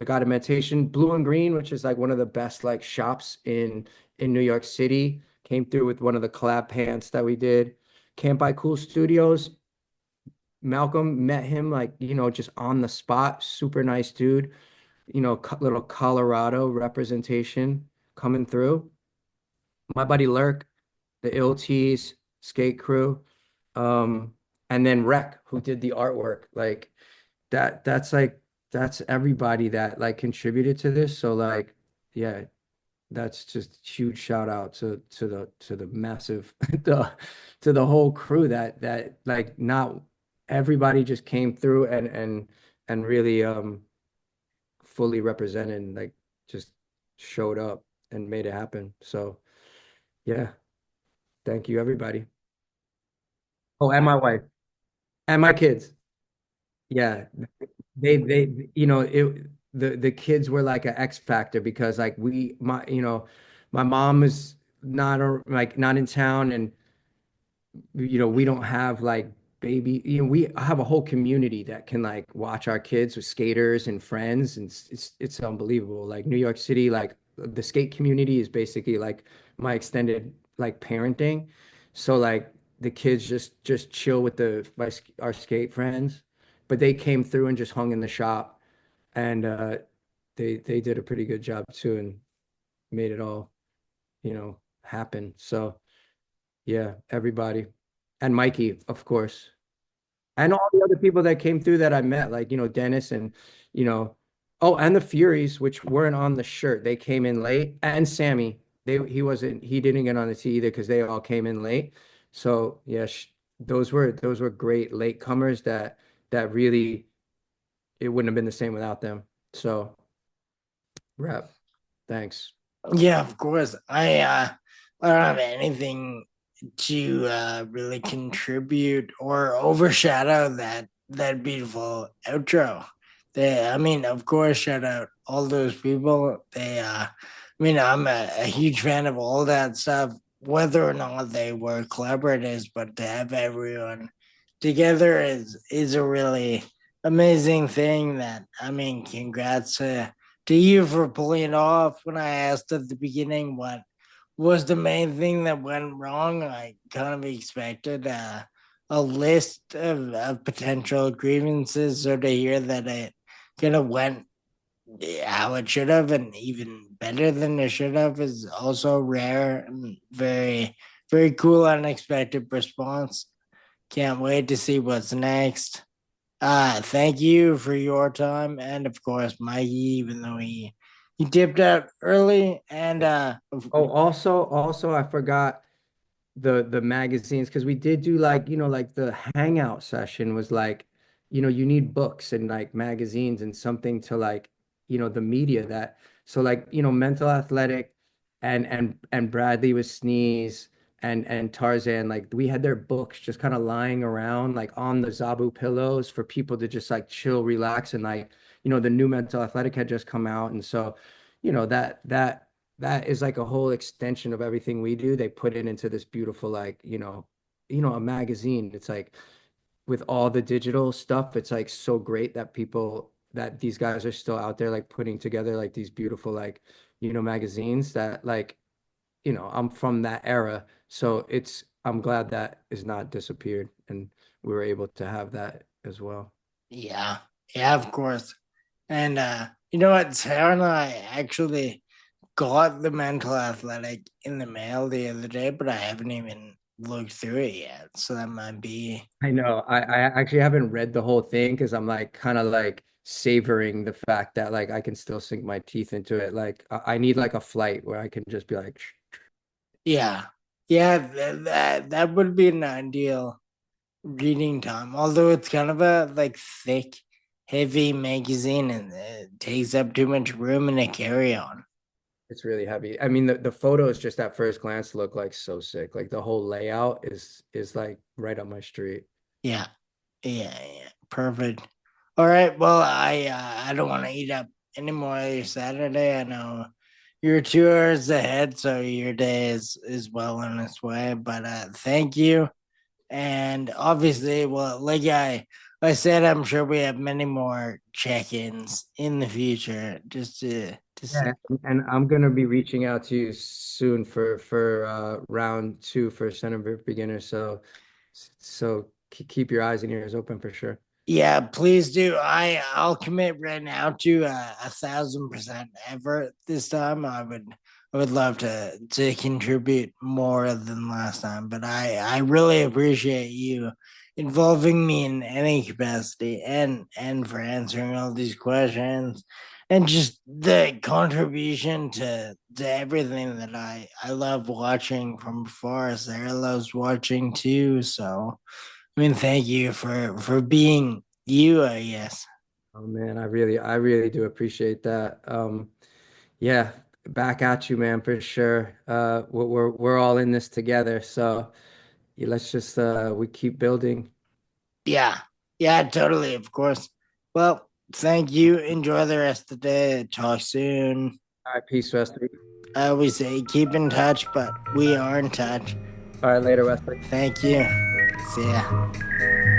guided meditation. Blue and Green, which is like one of the best like shops in New York City, came through with one of the collab pants that we did. Can't Buy Cool Studios. Malcolm met him like, just on the spot. Super nice dude. Little Colorado representation coming through. My buddy Lurk, the Ill Tees skate crew, um, and then Rec, who did the artwork. Like that's everybody that like contributed to this. So like, yeah, that's just huge shout out to the massive to the whole crew that like not everybody just came through and really fully represented and like just showed up and made it happen. So yeah, thank you everybody. Oh, and my wife and my kids. Yeah, the kids were like an X factor because like my mom is not in town, and we don't have like baby, we have a whole community that can like watch our kids with skaters and friends, and it's unbelievable. Like New York City, like the skate community is basically like my extended like parenting. So like the kids just chill with our skate friends, but they came through and just hung in the shop, and they did a pretty good job too and made it all, happen. So yeah, everybody. And Mikey, of course. And all the other people that came through that I met, like, Dennis and, you know, oh, and the Furies, which weren't on the shirt. They came in late. And Sammy. He didn't get on the tee either because they all came in late. So yeah, those were great latecomers that really it wouldn't have been the same without them. So rep. Thanks. Yeah, of course. I don't have anything to really contribute or overshadow that beautiful outro. I mean, of course, shout out all those people. I mean, I'm a huge fan of all that stuff, whether or not they were collaborators, but to have everyone together is a really amazing thing. That I mean, congrats to you for pulling it off. When I asked at the beginning what was the main thing that went wrong, I kind of expected a list of potential grievances. So to hear that it kind of went how it should have and even better than it should have is also rare and very, very cool, unexpected response. Can't wait to see what's next. Thank you for your time, and of course, Mikey, even though he dipped out early, and Oh, also, I forgot the magazines because we did do like like the hangout session was like you need books and like magazines and something to like the media that so like Mental Athletic and Bradley with Sneeze and Tarzan, like we had their books just kind of lying around like on the Zabu pillows for people to just like chill, relax, and like the new Mental Athletic had just come out, and so that is like a whole extension of everything we do. They put it into this beautiful, like, a magazine. It's like with all the digital stuff, it's like so great that these guys are still out there like putting together like these beautiful, like, magazines that like, I'm from that era. So I'm glad that is not disappeared and we were able to have that as well. yeah, yeah, of course. And you know what, Sarah and I actually got the Mental Athletic in the mail the other day, but I haven't even looked through it yet. So that might be. I know. I actually haven't read the whole thing because I'm like kind of like savoring the fact that like I can still sink my teeth into it. Like I need like a flight where I can just be like, Yeah, yeah, that would be an ideal reading time. Although it's kind of a like thick, heavy magazine, and it takes up too much room in a carry on. it's really heavy. I mean, the photos just at first glance look like so sick. Like the whole layout is like right up my street. Yeah, yeah, yeah. Perfect. All right. Well, I don't want to eat up any more of your Saturday. I know you're 2 hours ahead, so your day is well on its way. But thank you. And obviously, well, like I said, I'm sure we have many more check-ins in the future just to see. Yeah, and I'm gonna be reaching out to you soon for round two for center beginner. So So keep your eyes and ears open for sure. Yeah, please do. I'll commit right now to 1,000% effort this time. I would love to contribute more than last time, but I really appreciate you involving me in any capacity and for answering all these questions and just the contribution to everything that I love watching from afar. Sarah loves watching too, so I mean, thank you for being you, I guess. Oh man, I really do appreciate that. Yeah, back at you, man, for sure. We're all in this together, so yeah, let's just we keep building. Yeah. Yeah, totally, of course. Well, thank you. Enjoy the rest of the day. Talk soon. All right, peace, Wesley. I always say keep in touch, but we are in touch. All right, later, Wesley. Thank you. See ya.